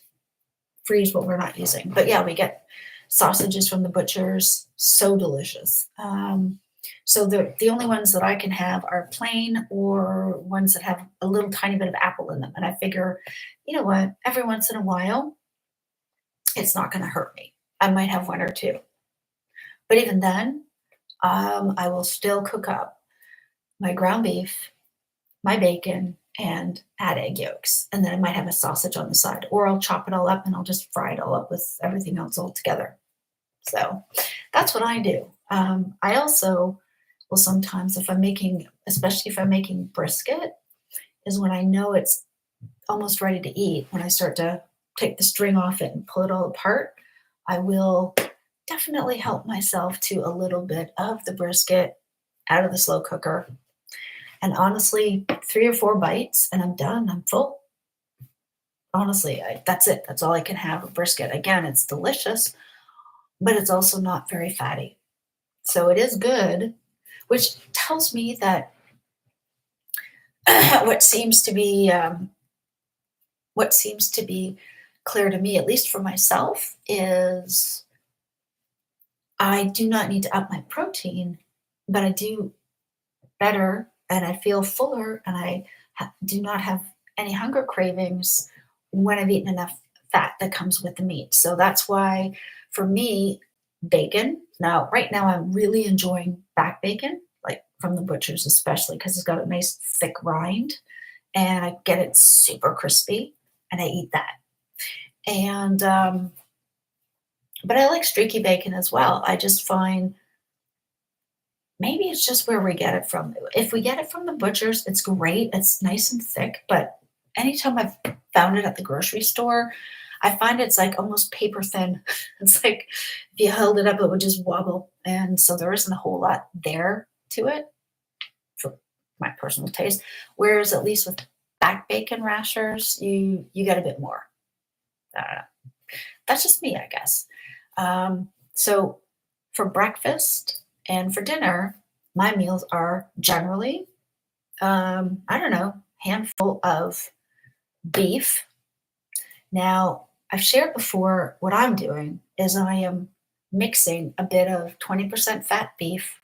freeze what we're not using. But yeah, we get sausages from the butchers, so delicious. So the only ones that I can have are plain or ones that have a little tiny bit of apple in them. And I figure, you know what, every once in a while, it's not going to hurt me. I might have one or two. But even then, I will still cook up my ground beef, my bacon, and add egg yolks. And then I might have a sausage on the side, or I'll chop it all up and I'll just fry it all up with everything else all together. So that's what I do. I also will sometimes, if I'm making, especially if I'm making brisket, is when I know it's almost ready to eat, when I start to take the string off it and pull it all apart, I will definitely help myself to a little bit of the brisket out of the slow cooker. And honestly, 3 or 4 bites and I'm done. I'm full. Honestly, that's it. That's all I can have of brisket. Again, it's delicious, but it's also not very fatty. So it is good, which tells me that what seems to be what seems to be clear to me, at least for myself, is I do not need to up my protein, but I do better and I feel fuller and I do not have any hunger cravings when I've eaten enough fat that comes with the meat. So that's why for me, bacon. Now, right now, I'm really enjoying back bacon, like from the butchers, especially because it's got a nice thick rind and I get it super crispy and I eat that. And, but I like streaky bacon as well. I just find maybe it's just where we get it from. If we get it from the butchers, it's great. It's nice and thick. But anytime I've found it at the grocery store, I find it's like almost paper thin. It's like if you held it up, it would just wobble. And so there isn't a whole lot there to it for my personal taste. Whereas at least with back bacon rashers, you get a bit more. I don't know. That's just me, I guess. So for breakfast and for dinner, my meals are generally, I don't know, handful of beef. Now, I've shared before what I'm doing is I am mixing a bit of 20% fat beef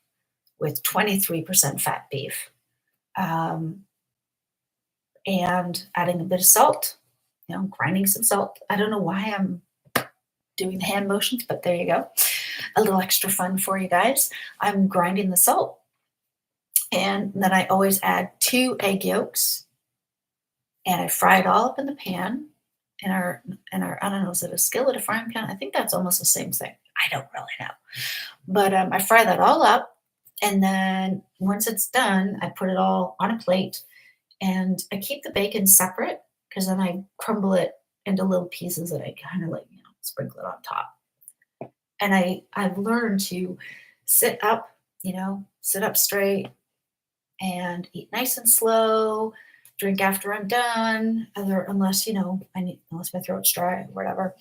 with 23% fat beef, um, and adding a bit of salt, grinding some salt. I don't know why I'm doing the hand motions, but there you go. A little extra fun for you guys. I'm grinding the salt. And then I always add 2 egg yolks and I fry it all up in the pan in our I don't know, is it a skillet, a frying pan? I think that's almost the same thing. I don't really know. But I fry that all up. And then once it's done, I put it all on a plate and I keep the bacon separate because then I crumble it into little pieces that I kind of like, sprinkle it on top. And I've learned to sit up, sit up straight and eat nice and slow, drink after I'm done, unless, unless my throat's dry or whatever.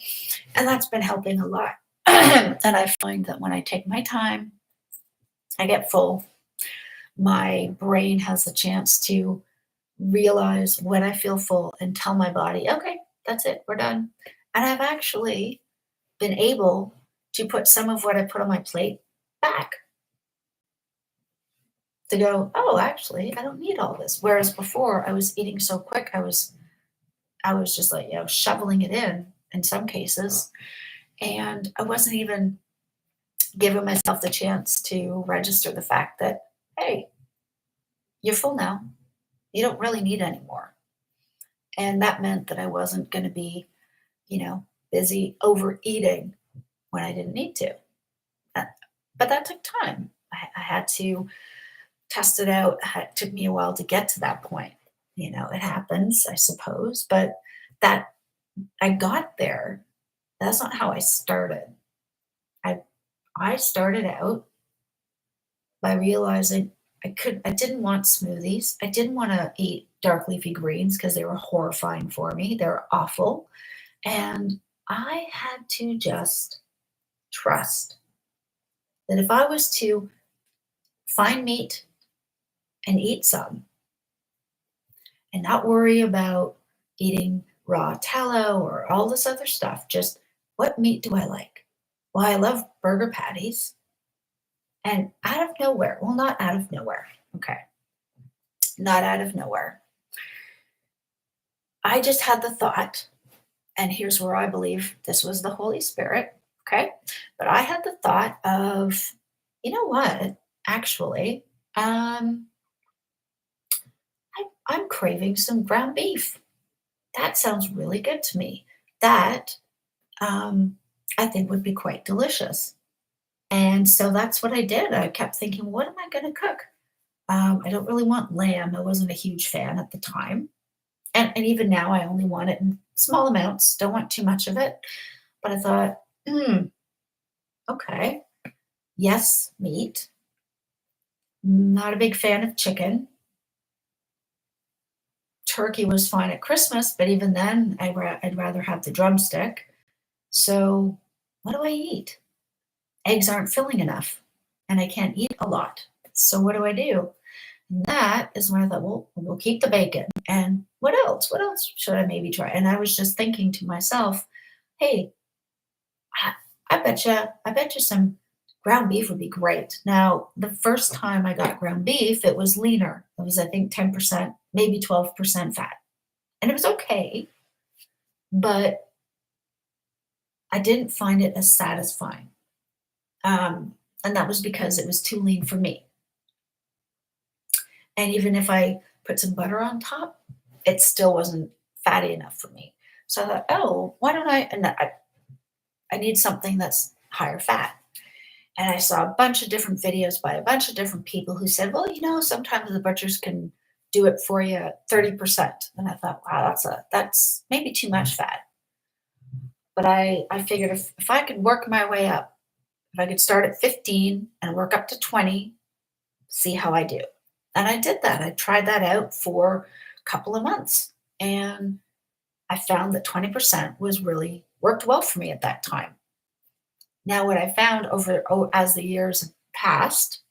And that's been helping a lot. And I find that when I take my time, I get full. My brain has the chance to realize when I feel full and tell my body, okay, that's it, we're done. And I've actually been able to put some of what I put on my plate back to go, oh, actually, I don't need all this. Whereas before I was eating so quick, I was just like, shoveling it in some cases. And I wasn't even giving myself the chance to register the fact that, hey, you're full now. You don't really need any more. And that meant that I wasn't going to be, busy overeating when I didn't need to. Uh, But that took time. I had to test it out. It took me a while to get to that point. It happens, I suppose, but that I got there. That's not how I started. I I started out by realizing I didn't want smoothies. I didn't want to eat dark leafy greens because they were horrifying for me. They're awful. And I had to just trust that if I was to find meat and eat some and not worry about eating raw tallow or all this other stuff, just what meat do I like? Well, I love burger patties And out of nowhere, well, not out of nowhere. Okay. Not out of nowhere. I just had the thought, and here's where I believe this was the Holy Spirit. Okay. But I had the thought of, you know what? Actually, um, I'm craving some ground beef. That sounds really good to me. That um, I think would be quite delicious. And so that's what I did. I kept thinking, what am I going to cook? I don't really want lamb. I wasn't a huge fan at the time. And even now, I only want it in small amounts. Don't want too much of it. But I thought, okay, yes, meat. Not a big fan of chicken. Turkey was fine at Christmas, but even then, I'd rather have the drumstick. So, what do I eat? Eggs aren't filling enough, and I can't eat a lot. So, what do I do? And that is when I thought, well, we'll keep the bacon. And what else? What else should I maybe try? And I was just thinking to myself, hey, I, I bet you some ground beef would be great. Now, the first time I got ground beef, it was leaner. It was, I think, 10%, maybe 12% fat. And it was okay, but I didn't find it as satisfying. And that was because it was too lean for me. And even if I put some butter on top, it still wasn't fatty enough for me. So I thought, oh, why don't I? And I need something that's higher fat. And I saw a bunch of different videos by a bunch of different people who said, well, sometimes the butchers can do it for you at 30%. And I thought, wow, that's maybe too much fat. But I figured if I could work my way up, if I could start at 15 and work up to 20, see how I do. And I did that. I tried that out for a couple of months. And I found that 20% was really worked well for me at that time. Now, what I found as the years passed,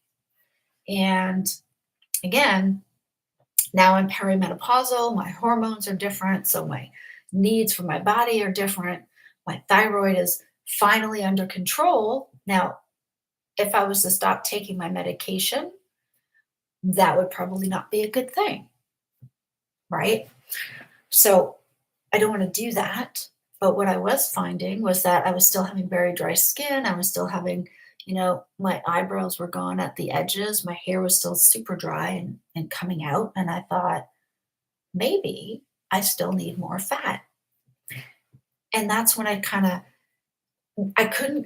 and again, now I'm perimenopausal, my hormones are different, so my needs for my body are different. My thyroid is finally under control. Now, if I was to stop taking my medication, that would probably not be a good thing, right? So I don't want to do that. But what I was finding was that I was still having very dry skin. I was still having, my eyebrows were gone at the edges. My hair was still super dry and coming out. And I thought, maybe I still need more fat. And that's when I couldn't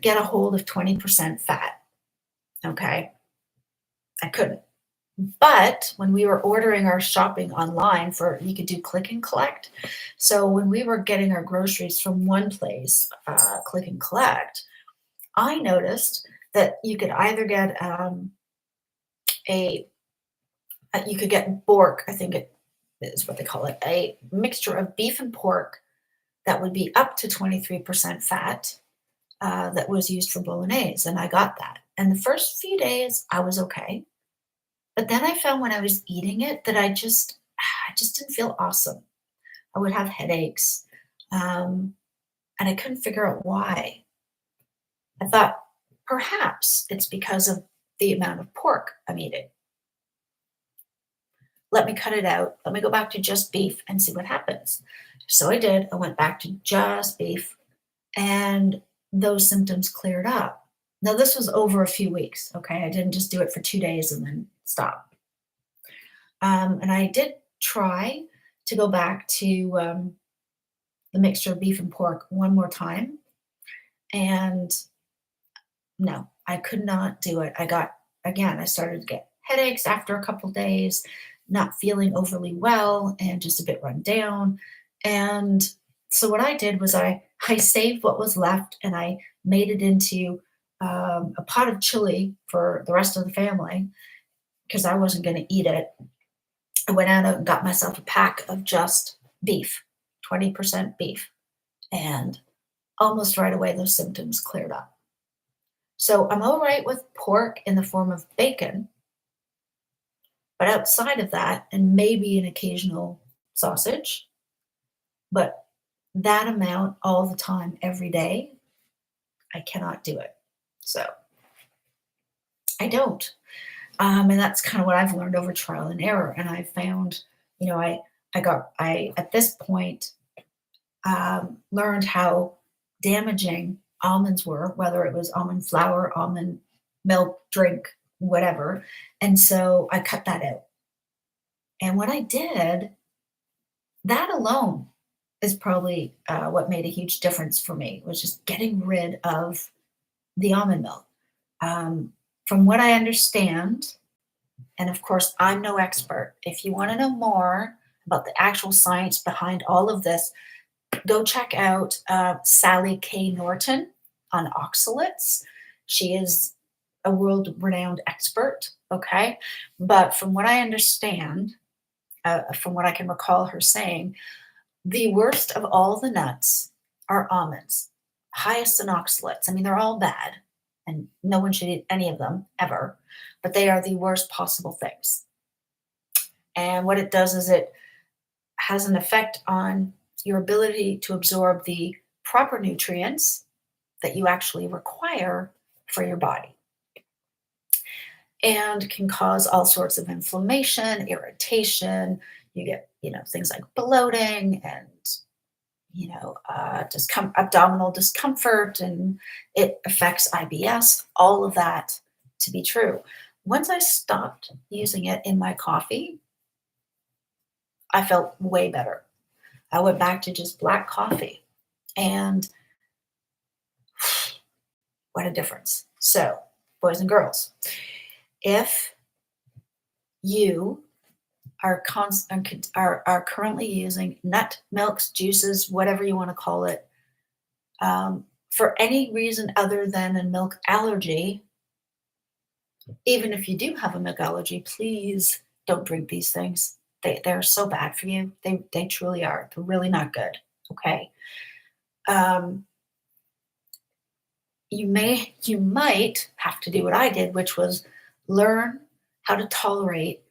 get a hold of 20% fat. Okay. I couldn't. But when we were ordering our shopping online you could do click and collect. So when we were getting our groceries from one place, click and collect, I noticed that you could either get a, you could get bork, I think it is what they call it, a mixture of beef and pork that would be up to 23% fat that was used for bolognese. And I got that. And the first few days, I was okay. But then I found when I was eating it that I just didn't feel awesome. I would have headaches, and I couldn't figure out why. I thought perhaps it's because of the amount of pork I'm eating. Let me cut it out. Let me go back to just beef and see what happens. So I did. I went back to just beef, and those symptoms cleared up. Now, this was over a few weeks. Okay. I didn't just do it for 2 days and then stop. And I did try to go back to the mixture of beef and pork one more time. And no, I could not do it. I started to get headaches after a couple days, not feeling overly well, and just a bit run down. And so what I did was I saved what was left and I made it into a pot of chili for the rest of the family because I wasn't going to eat it. I went out and got myself a pack of just beef, 20% beef. And almost right away, those symptoms cleared up. So I'm all right with pork in the form of bacon, but outside of that, and maybe an occasional sausage, but that amount all the time, every day, I cannot do it. So I don't. And that's kind of what I've learned over trial and error. And I found, you know, I at this point learned how damaging almonds were, whether it was almond flour, almond milk, drink, whatever. And so I cut that out. And what I did, that alone is probably what made a huge difference for me, was just getting rid of the almond milk. From what I understand, and of course, I'm no expert. If you want to know more about the actual science behind all of this, go check out Sally K. Norton on oxalates. She is a world renowned expert. Okay. But from what I understand, from what I can recall her saying, the worst of all the nuts are almonds, highest in oxalates. I mean, they're all bad, and no one should eat any of them ever, but they are the worst possible things. And what it does is it has an effect on your ability to absorb the proper nutrients that you actually require for your body, and can cause all sorts of inflammation, irritation. You get, things like bloating and, abdominal discomfort, and it affects IBS, all of that to be true. Once I stopped using it in my coffee, I felt way better. I went back to just black coffee, and what a difference. So, boys and girls, if you are currently using nut milks, juices, whatever you want to call it, for any reason other than a milk allergy, even if you do have a milk allergy, please don't drink these things. They're so bad for you. They truly are. They're really not good. Okay. Um, you might have to do what I did, which was learn how to tolerate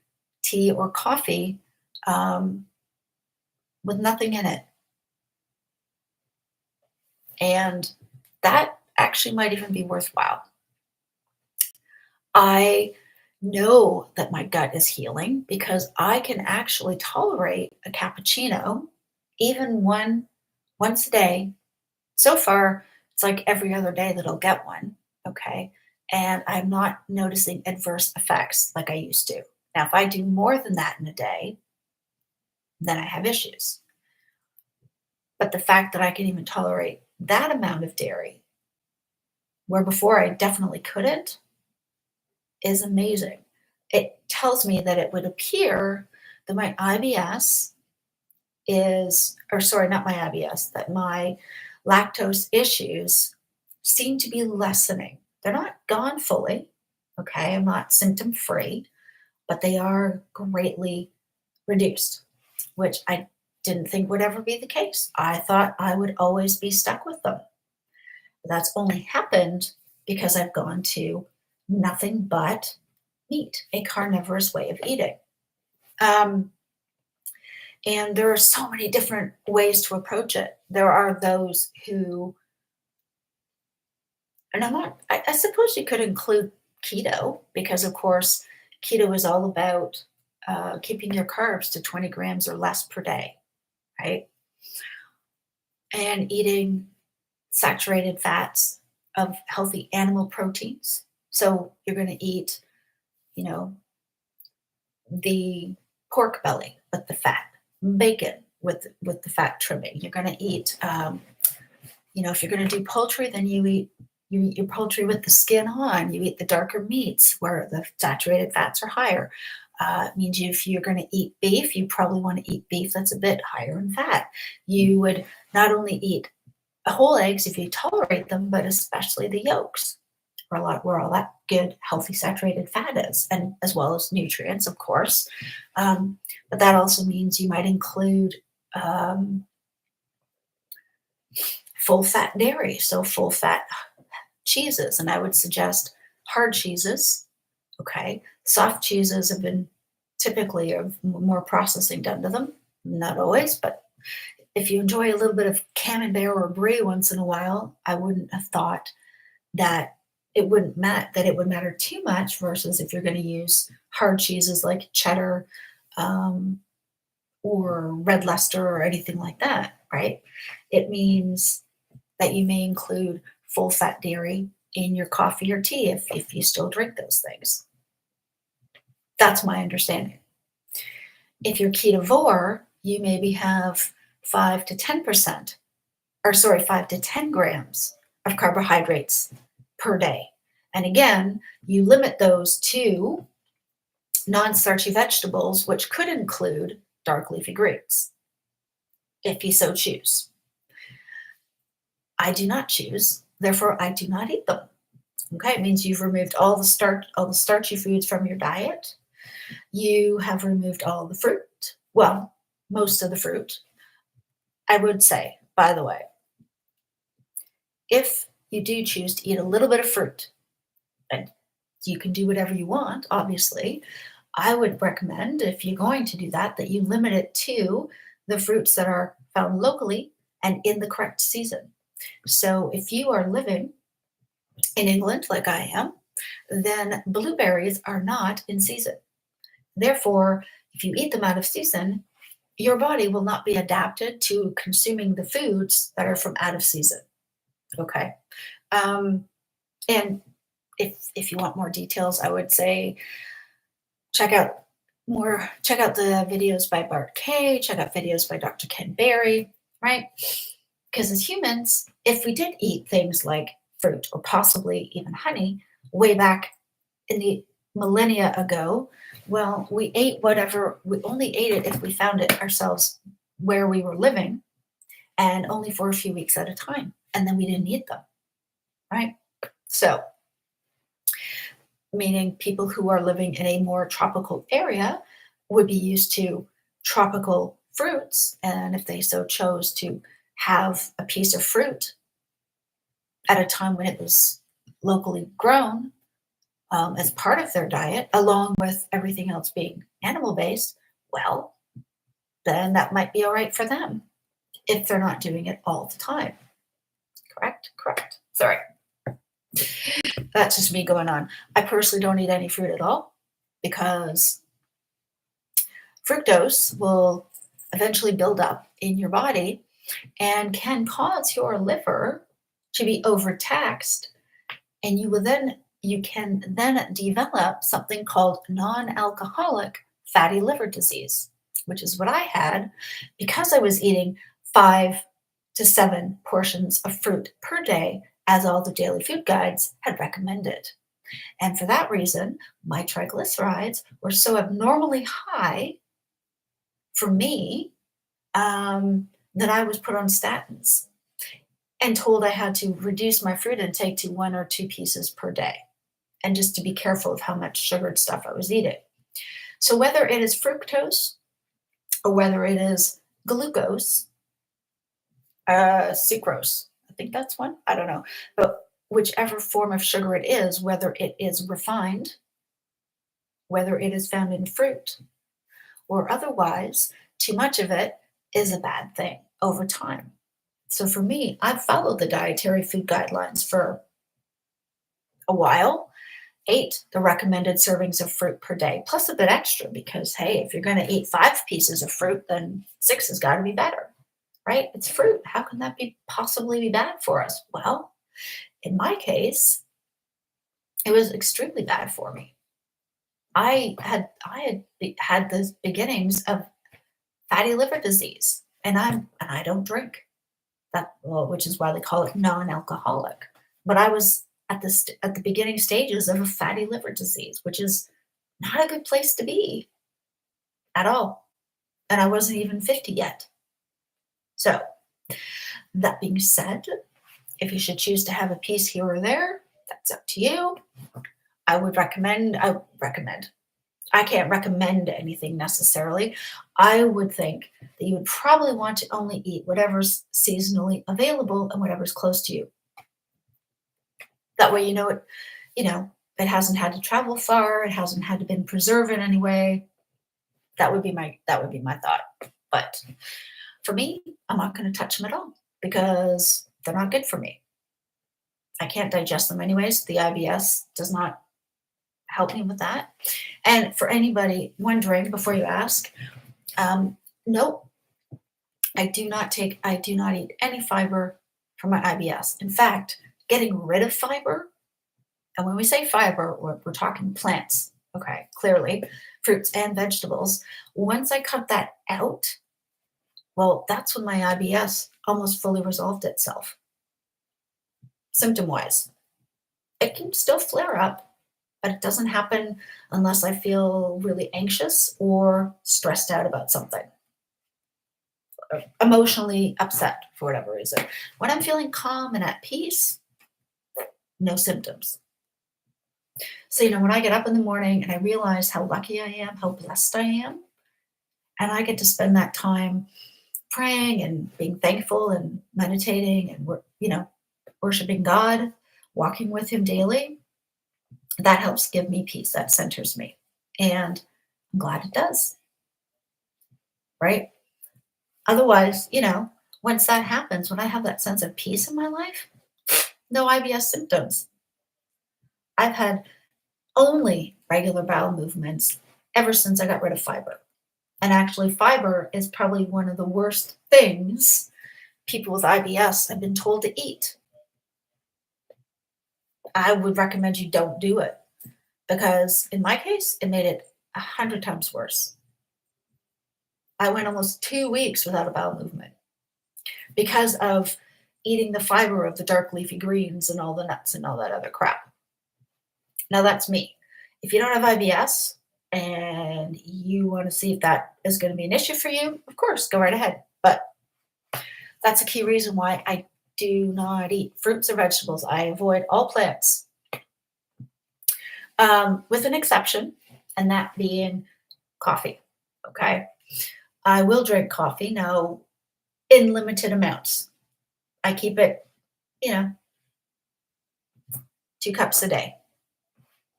tea or coffee um, with nothing in it. And that actually might even be worthwhile. I know that my gut is healing because I can actually tolerate a cappuccino even once a day. So far, it's like every other day that I'll get one. Okay. And I'm not noticing adverse effects like I used to. Now, if I do more than that in a day, then I have issues. But the fact that I can even tolerate that amount of dairy, where before I definitely couldn't, is amazing. It tells me that it would appear that my IBS or sorry, not my IBS, that my lactose issues seem to be lessening. They're not gone fully. Okay. I'm not symptom free, but they are greatly reduced, which I didn't think would ever be the case. I thought I would always be stuck with them. That's only happened because I've gone to nothing but meat, a carnivorous way of eating. Um, and there are so many different ways to approach it. There are those who, and I suppose you could include keto, because of course, keto is all about keeping your carbs to 20 grams or less per day, right? And eating saturated fats of healthy animal proteins. So you're going to eat, you know, the pork belly with the fat, bacon with the fat trimming. You're going to eat, if you're going to do poultry, then you eat your poultry with the skin on. You eat the darker meats where the saturated fats are higher. It means if you're going to eat beef, you probably want to eat beef that's a bit higher in fat. You would not only eat whole eggs if you tolerate them, but especially the yolks, where all that good, healthy, saturated fat is, and as well as nutrients, of course. But that also means you might include full fat dairy, so full fat cheeses, and I would suggest hard cheeses. Okay, soft cheeses have been typically of more processing done to them, not always, but if you enjoy a little bit of camembert or brie once in a while, I wouldn't have thought that it wouldn't matter that it would matter too much versus if you're going to use hard cheeses like cheddar, um, or red Leicester or anything like that, right? It means that you may include full fat dairy in your coffee or tea if you still drink those things. That's my understanding. If you're ketovore, you maybe have 5 to 10%, or sorry, 5 to 10 grams of carbohydrates per day. And again, you limit those to non-starchy vegetables, which could include dark leafy greens, if you so choose. I do not choose, therefore I do not eat them. Okay, it means you've removed all the starchy foods from your diet. You have removed all the fruit. Well, most of the fruit. I would say, by the way, if you do choose to eat a little bit of fruit, and you can do whatever you want, obviously, I would recommend, if you're going to do that, that you limit it to the fruits that are found locally and in the correct season. So if you are living in England, like I am, then blueberries are not in season. Therefore, if you eat them out of season, your body will not be adapted to consuming the foods that are from out of season. Okay. Um, and if you want more details, I would say check out check out the videos by Bart Kay, check out videos by Dr. Ken Berry, right? Because as humans, if we did eat things like fruit or possibly even honey way back in the millennia ago, well, we only ate it if we found it ourselves where we were living and only for a few weeks at a time. And then we didn't eat them, right? So, meaning people who are living in a more tropical area would be used to tropical fruits. And if they so chose to have a piece of fruit at a time when it was locally grown, as part of their diet, along with everything else being animal based, well, then that might be all right for them if they're not doing it all the time. Correct? Correct. Sorry. That's just me going on. I personally don't eat any fruit at all because fructose will eventually build up in your body and can cause your liver to be overtaxed, and you can then develop something called non-alcoholic fatty liver disease, which is what I had because I was eating 5 to 7 portions of fruit per day, as all the daily food guides had recommended. And for that reason, my triglycerides were so abnormally high for me, that I was put on statins and told I had to reduce my fruit intake to 1 or 2 pieces per day, and just to be careful of how much sugared stuff I was eating. So whether it is fructose or whether it is glucose, sucrose, I think that's one, I don't know. But whichever form of sugar it is, whether it is refined, whether it is found in fruit or otherwise, too much of it is a bad thing over time. So for me, I've followed the dietary food guidelines for a while, ate the recommended servings of fruit per day, plus a bit extra because, hey, if you're going to eat 5 pieces of fruit, then 6 has got to be better, right? It's fruit. How can that be possibly be bad for us? Well, in my case, it was extremely bad for me. I had the beginnings of fatty liver disease, and I don't drink that, well, which is why they call it non-alcoholic. But I was at the beginning stages of a fatty liver disease, which is not a good place to be at all. And I wasn't even 50 yet. So that being said, if you should choose to have a piece here or there, that's up to you. I recommend. I can't recommend anything necessarily. I would think that you would probably want to only eat whatever's seasonally available and whatever's close to you. That way, it hasn't had to travel far. It hasn't had to been preserved in any way. That would be my thought. But for me, I'm not going to touch them at all because they're not good for me. I can't digest them anyways. The IBS does not help me with that. And for anybody wondering before you ask, nope, I do not eat any fiber for my IBS. In fact, getting rid of fiber, and when we say fiber, we're talking plants, okay, clearly, fruits and vegetables. Once I cut that out, well, that's when my IBS almost fully resolved itself, symptom wise. It can still flare up, but it doesn't happen unless I feel really anxious or stressed out about something, emotionally upset for whatever reason. When I'm feeling calm and at peace, no symptoms. So, when I get up in the morning and I realize how lucky I am, how blessed I am, and I get to spend that time praying and being thankful and meditating and worshiping God, walking with Him daily, that helps give me peace. That centers me. And I'm glad it does, right? Otherwise, once that happens, when I have that sense of peace in my life, no IBS symptoms. I've had only regular bowel movements ever since I got rid of fiber. And actually, fiber is probably one of the worst things people with IBS have been told to eat. I would recommend you don't do it because, in my case, it made it 100 times worse. I went almost 2 weeks without a bowel movement because of eating the fiber of the dark leafy greens and all the nuts and all that other crap. Now, that's me. If you don't have IBS and you want to see if that is going to be an issue for you, of course, go right ahead. But that's a key reason why I do not eat fruits or vegetables. I avoid all plants, with an exception, and that being coffee. Okay. I will drink coffee now in limited amounts. I keep it, you know, 2 cups a day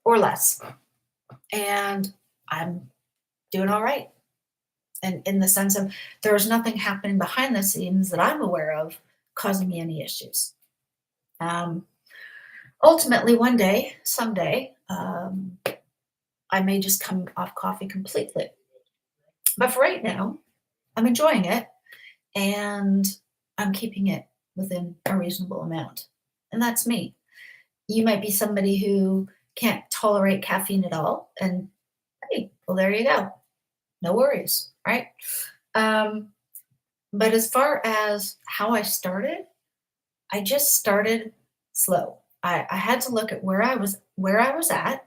or less. And I'm doing all right. And in the sense of there's nothing happening behind the scenes that I'm aware of causing me any issues. Um, Ultimately, one day, someday, I may just come off coffee completely. But for right now, I'm enjoying it and I'm keeping it within a reasonable amount. And that's me. You might be somebody who can't tolerate caffeine at all. And hey, well, there you go. No worries, right? Um, but as far as how I started, I just started slow. I had to look at where I was at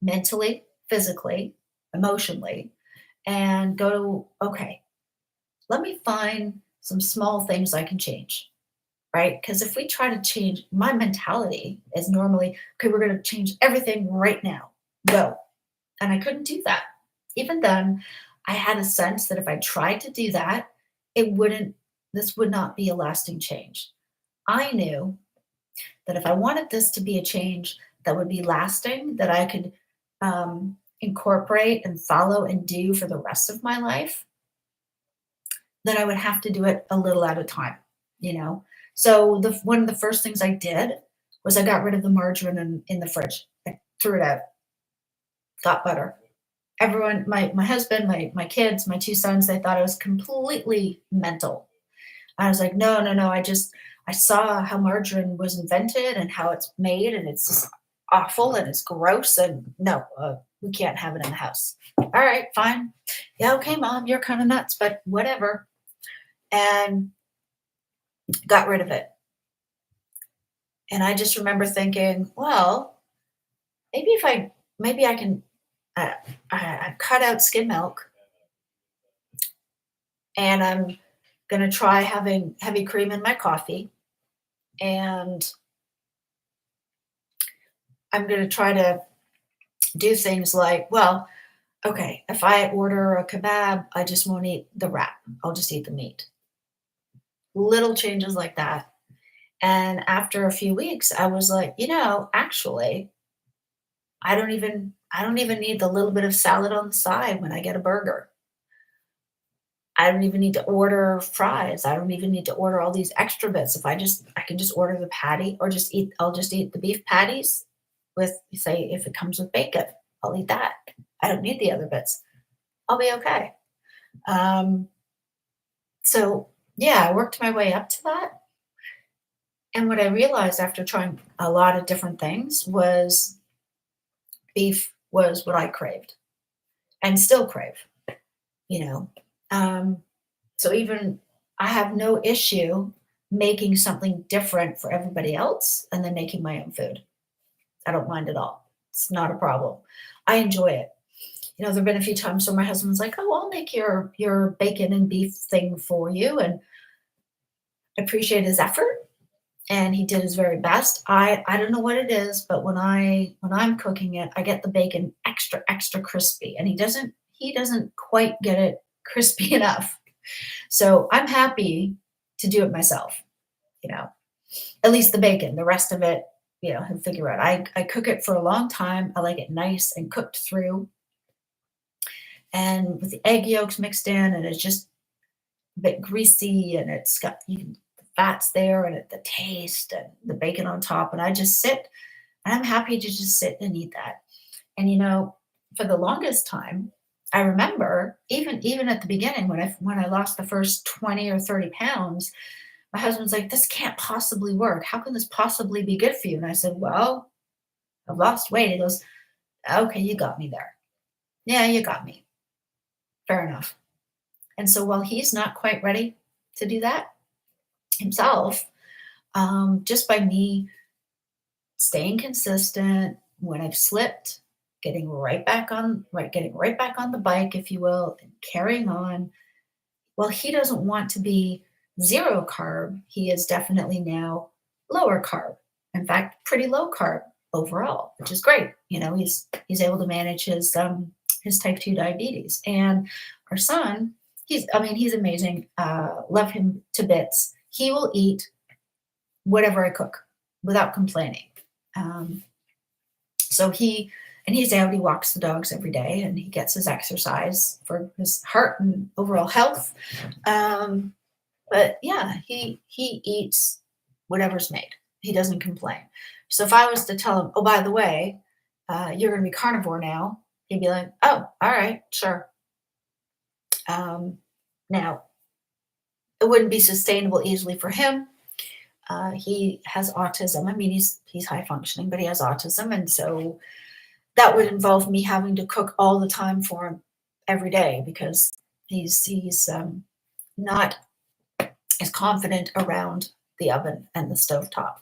mentally, physically, emotionally, and go, okay, let me find some small things I can change, right? Because if we try to change, my mentality is normally, okay, we're going to change everything right now, go. And I couldn't do that. Even then, I had a sense that if I tried to do that, this would not be a lasting change. I knew that if I wanted this to be a change that would be lasting, that I could incorporate and follow and do for the rest of my life, then I would have to do it a little at a time, you know? So one of the first things I did was I got rid of the margarine in the fridge. I threw it out, got butter. Everyone, my husband, my kids, my 2 sons, they thought I was completely mental. I was like, no, no, no. I saw how margarine was invented and how it's made, and it's just awful and it's gross. And no, we can't have it in the house. All right, fine. Yeah, okay, mom, you're kind of nuts, but whatever. And got rid of it. And I just remember thinking, well, maybe I can uh, I cut out skim milk, and I'm gonna try having heavy cream in my coffee, and I'm gonna try to do things like, well, okay, if I order a kebab, I just won't eat the wrap. I'll just eat the meat. Little changes like that. And after a few weeks, I was like, actually, I don't even need the little bit of salad on the side when I get a burger. I don't even need to order fries. I don't even need to order all these extra bits. If I can just order the patty or I'll just eat the beef patties with, say, if it comes with bacon, I'll eat that. I don't need the other bits. I'll be okay. Um, so yeah, I worked my way up to that. And what I realized after trying a lot of different things was beef was what I craved and still crave, you know. Um, so even I have no issue making something different for everybody else and then making my own food. I don't mind at all. It's not a problem. I enjoy it. There've been a few times where my husband's like, "Oh, I'll make your bacon and beef thing for you," and I appreciate his effort, and he did his very best. I don't know what it is, but when I'm cooking it, I get the bacon extra crispy, and he doesn't quite get it crispy enough. So I'm happy to do it myself, you know. At least the bacon, the rest of it, he'll figure out. I cook it for a long time. I like it nice and cooked through, and with the egg yolks mixed in, and it's just a bit greasy, and it's got even the fats there, and the taste, and the bacon on top, and I just sit, and I'm happy to just sit and eat that. And for the longest time, I remember even at the beginning when I lost the first 20 or 30 pounds, my husband's like, "This can't possibly work. How can this possibly be good for you?" And I said, "Well, I've lost weight." He goes, "Okay, you got me there. Yeah, you got me. Fair enough." And so while he's not quite ready to do that himself, just by me staying consistent when I've slipped, getting right back on the bike, if you will, and carrying on. Well, he doesn't want to be zero carb. He is definitely now lower carb. In fact, pretty low carb overall, which is great. He's able to manage his type 2 diabetes. And our son, he's amazing. Love him to bits. He will eat whatever I cook without complaining. Um, so he's out, he walks the dogs every day, and he gets his exercise for his heart and overall health. But yeah, he eats whatever's made. He doesn't complain. So if I was to tell him, "Oh, by the way, you're going to be carnivore now," he'd be like, "Oh, all right, sure." Now, it wouldn't be sustainable easily for him. He has autism. I mean, he's high functioning, but he has autism, and so that would involve me having to cook all the time for him every day because he's not as confident around the oven and the stovetop.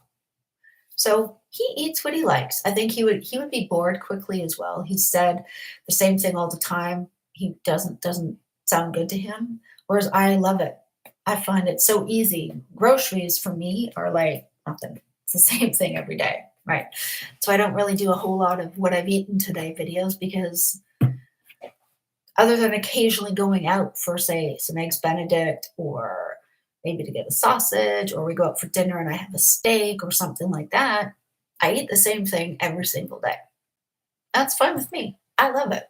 So he eats what he likes. I think he would be bored quickly as well. He said the same thing all the time. He doesn't sound good to him, whereas I love it. I find it so easy. Groceries for me are like nothing. It's the same thing every day, right? So I don't really do a whole lot of what I've eaten today videos because other than occasionally going out for, say, some eggs Benedict or maybe to get a sausage, or we go out for dinner and I have a steak or something like that, I eat the same thing every single day. That's fine with me. I love it.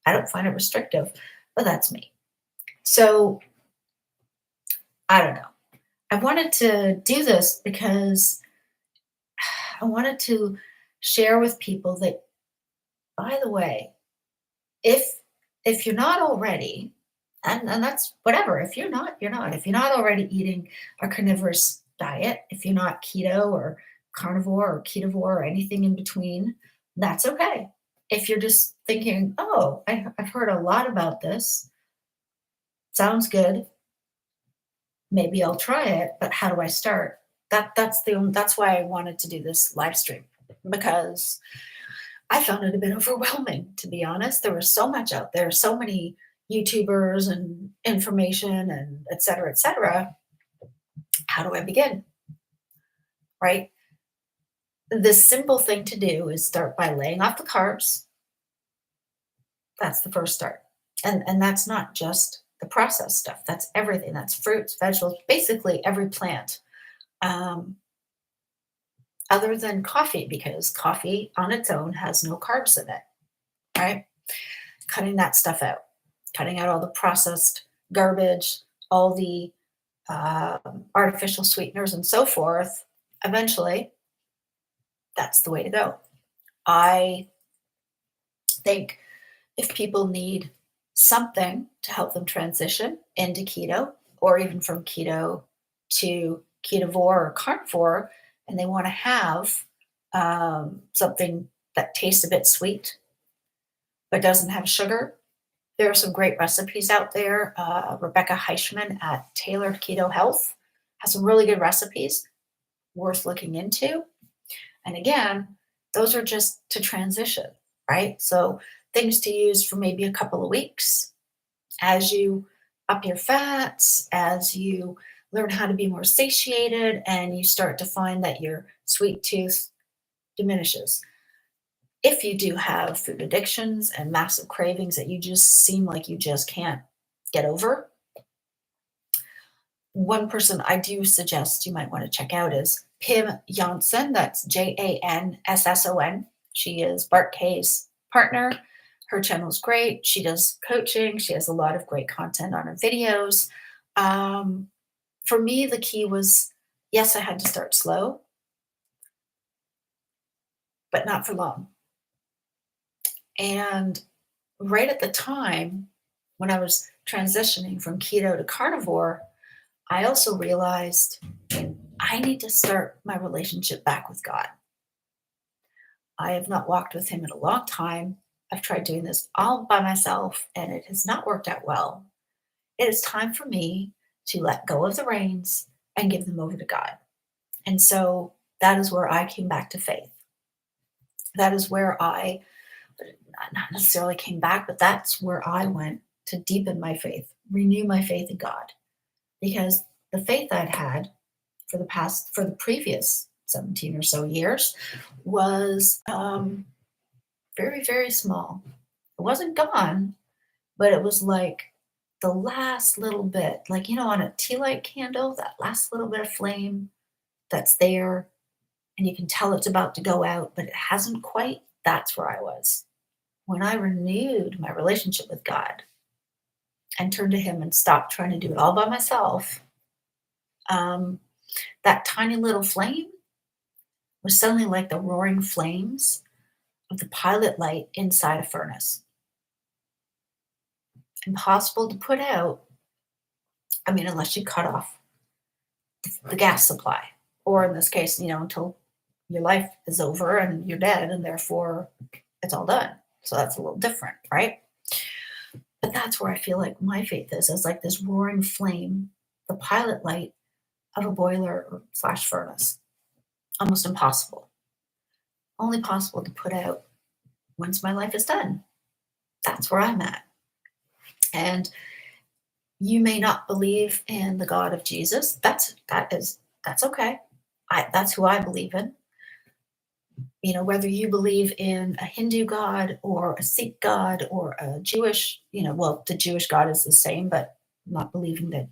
I don't find it restrictive, but that's me. So I don't know. I wanted to do this because I wanted to share with people that, by the way, if you're not already, and that's whatever, if you're not, you're not. If you're not already eating a carnivorous diet, if you're not keto or carnivore or ketovore or anything in between, that's okay. If you're just thinking, "Oh, I've heard a lot about this, sounds good, maybe I'll try it, but how do I start?" That's why I wanted to do this live stream, because I found it a bit overwhelming, to be honest. There was so much out there, so many YouTubers and information and et cetera, et cetera. How do I begin? Right? The simple thing to do is start by laying off the carbs. That's the first start. And that's not just the processed stuff. That's everything. That's fruits, vegetables, basically every plant. Um, other than coffee, because coffee on its own has no carbs in it, right? Cutting that stuff out, cutting out all the processed garbage, all the artificial sweeteners and so forth, eventually that's the way to go. I think if people need something to help them transition into keto or even from keto to ketovore or carnivore, and they want to have something that tastes a bit sweet but doesn't have sugar, there are some great recipes out there. Rebecca Heischman at Tailored Keto Health has some really good recipes worth looking into. And again, those are just to transition, right? So things to use for maybe a couple of weeks as you up your fats, as you learn how to be more satiated, and you start to find that your sweet tooth diminishes. If you do have food addictions and massive cravings that you just seem like you just can't get over, one person I do suggest you might want to check out is Pim Janssen. That's Jansson. She is Bart Kay's partner. Her channel is great. She does coaching. She has a lot of great content on her videos. For me, the key was, yes, I had to start slow, but not for long. And right at the time when I was transitioning from keto to carnivore, I also realized I need to start my relationship back with God. I have not walked with Him in a long time. I've tried doing this all by myself and it has not worked out well. It is time for me to let go of the reins and give them over to God. And so that is where I came back to faith. That is where I not necessarily came back, but that's where I went to deepen my faith, renew my faith in God. Because the faith I'd had for the previous 17 or so years was very, very small. It wasn't gone, but it was like the last little bit, like, on a tea light candle, that last little bit of flame that's there, and you can tell it's about to go out, but it hasn't quite. That's where I was. When I renewed my relationship with God and turned to Him and stopped trying to do it all by myself, that tiny little flame was suddenly like the roaring flames of the pilot light inside a furnace. Impossible to put out, unless you cut off the gas supply, or in this case, until your life is over and you're dead, and therefore it's all done. So that's a little different, right? But that's where I feel like my faith is. It's like this roaring flame, the pilot light of a boiler / furnace. Almost impossible. Only possible to put out once my life is done. That's where I'm at. And you may not believe in the God of Jesus. That's okay. That's who I believe in. Whether you believe in a Hindu God or a Sikh God or a Jewish, the Jewish God is the same, but I'm not believing that.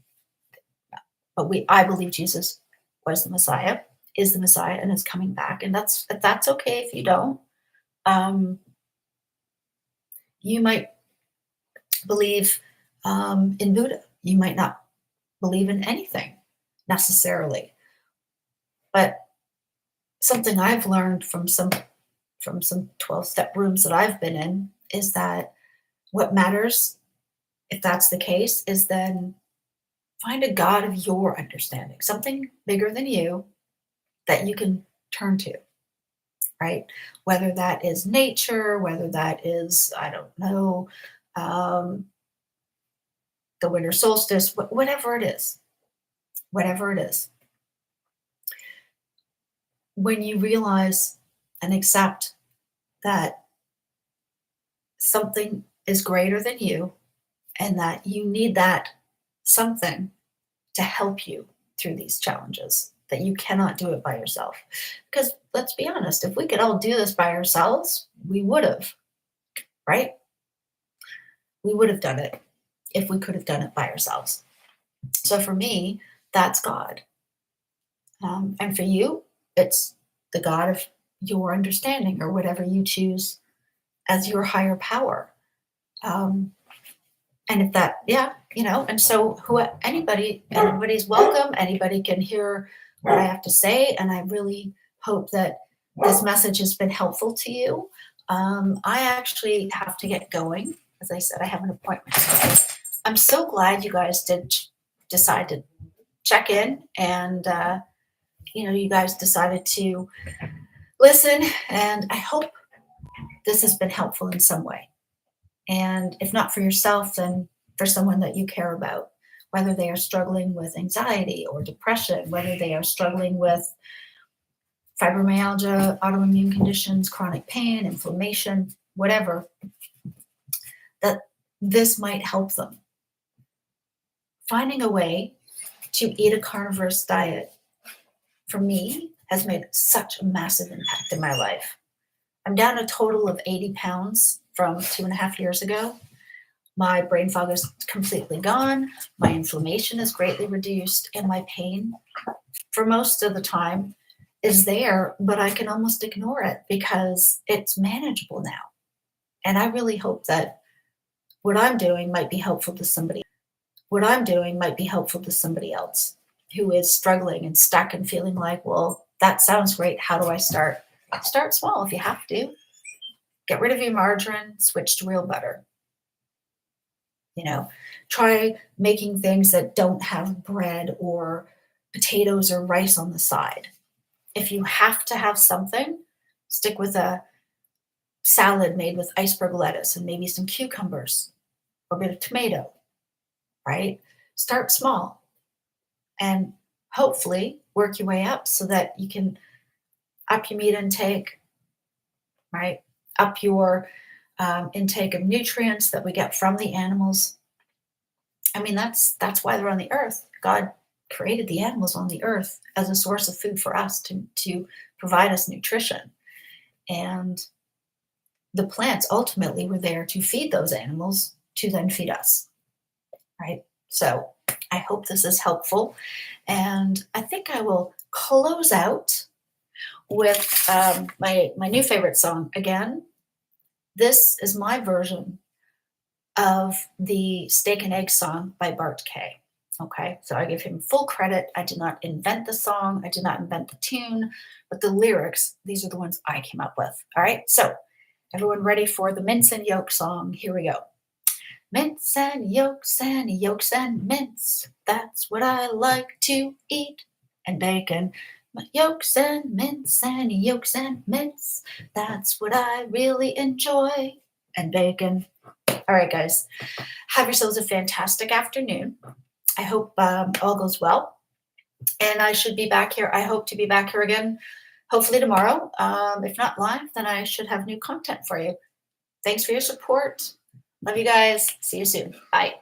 But I believe Jesus was the Messiah, is the Messiah, and is coming back. And that's okay if you don't. You might believe in Buddha. You might not believe in anything necessarily. But something I've learned from some 12-step rooms that I've been in is that what matters, if that's the case, is then find a God of your understanding, something bigger than you that you can turn to, right? Whether that is nature, whether that is, I don't know, the winter solstice, whatever it is. When you realize and accept that something is greater than you and that you need that something to help you through these challenges, that you cannot do it by yourself. Because let's be honest, if we could all do this by ourselves, we would have, right? We would have done it if we could have done it by ourselves. So for me, that's God. And for you, it's the God of your understanding or whatever you choose as your higher power. And if that, And so anybody's welcome. Anybody can hear what I have to say. And I really hope that this message has been helpful to you. I actually have to get going. As I said, I have an appointment today. I'm so glad you guys did decide to check in and, you guys decided to listen. And I hope this has been helpful in some way. And if not for yourself, then for someone that you care about, whether they are struggling with anxiety or depression, whether they are struggling with fibromyalgia, autoimmune conditions, chronic pain, inflammation, whatever, that this might help them. Finding a way to eat a carnivorous diet for me has made such a massive impact in my life. I'm down a total of 80 pounds from 2.5 years ago. My brain fog is completely gone. My inflammation is greatly reduced, and my pain, for most of the time, is there, but I can almost ignore it because it's manageable now. And I really hope that what I'm doing might be helpful to somebody. What I'm doing might be helpful to somebody else who is struggling and stuck and feeling like, well, that sounds great. How do I start? Start small if you have to. Get rid of your margarine, switch to real butter. Try making things that don't have bread or potatoes or rice on the side. If you have to have something, stick with a salad made with iceberg lettuce and maybe some cucumbers or a bit of tomato, right? Start small and hopefully work your way up so that you can up your meat intake, right? Up your intake of nutrients that we get from the animals. I mean, that's why they're on the earth. God created the animals on the earth as a source of food for us to provide us nutrition. And the plants ultimately were there to feed those animals to then feed us, right? So I hope this is helpful. And I think I will close out with my new favorite song again. This is my version of the Steak and Egg song by Bart Kay. Okay, so I give him full credit. I did not invent the song, I did not invent the tune, but the lyrics, these are the ones I came up with. All right, so everyone ready for the mince and yolk song? Here we go. Mince and yolks and yolks and mince, that's what I like to eat. And bacon, yolks and mince and yolks and mince, that's what I really enjoy. And bacon. All right, guys, have yourselves a fantastic afternoon. I hope all goes well. And I should be back here. I hope to be back here again, hopefully tomorrow. If not live, then I should have new content for you. Thanks for your support. Love you guys. See you soon. Bye.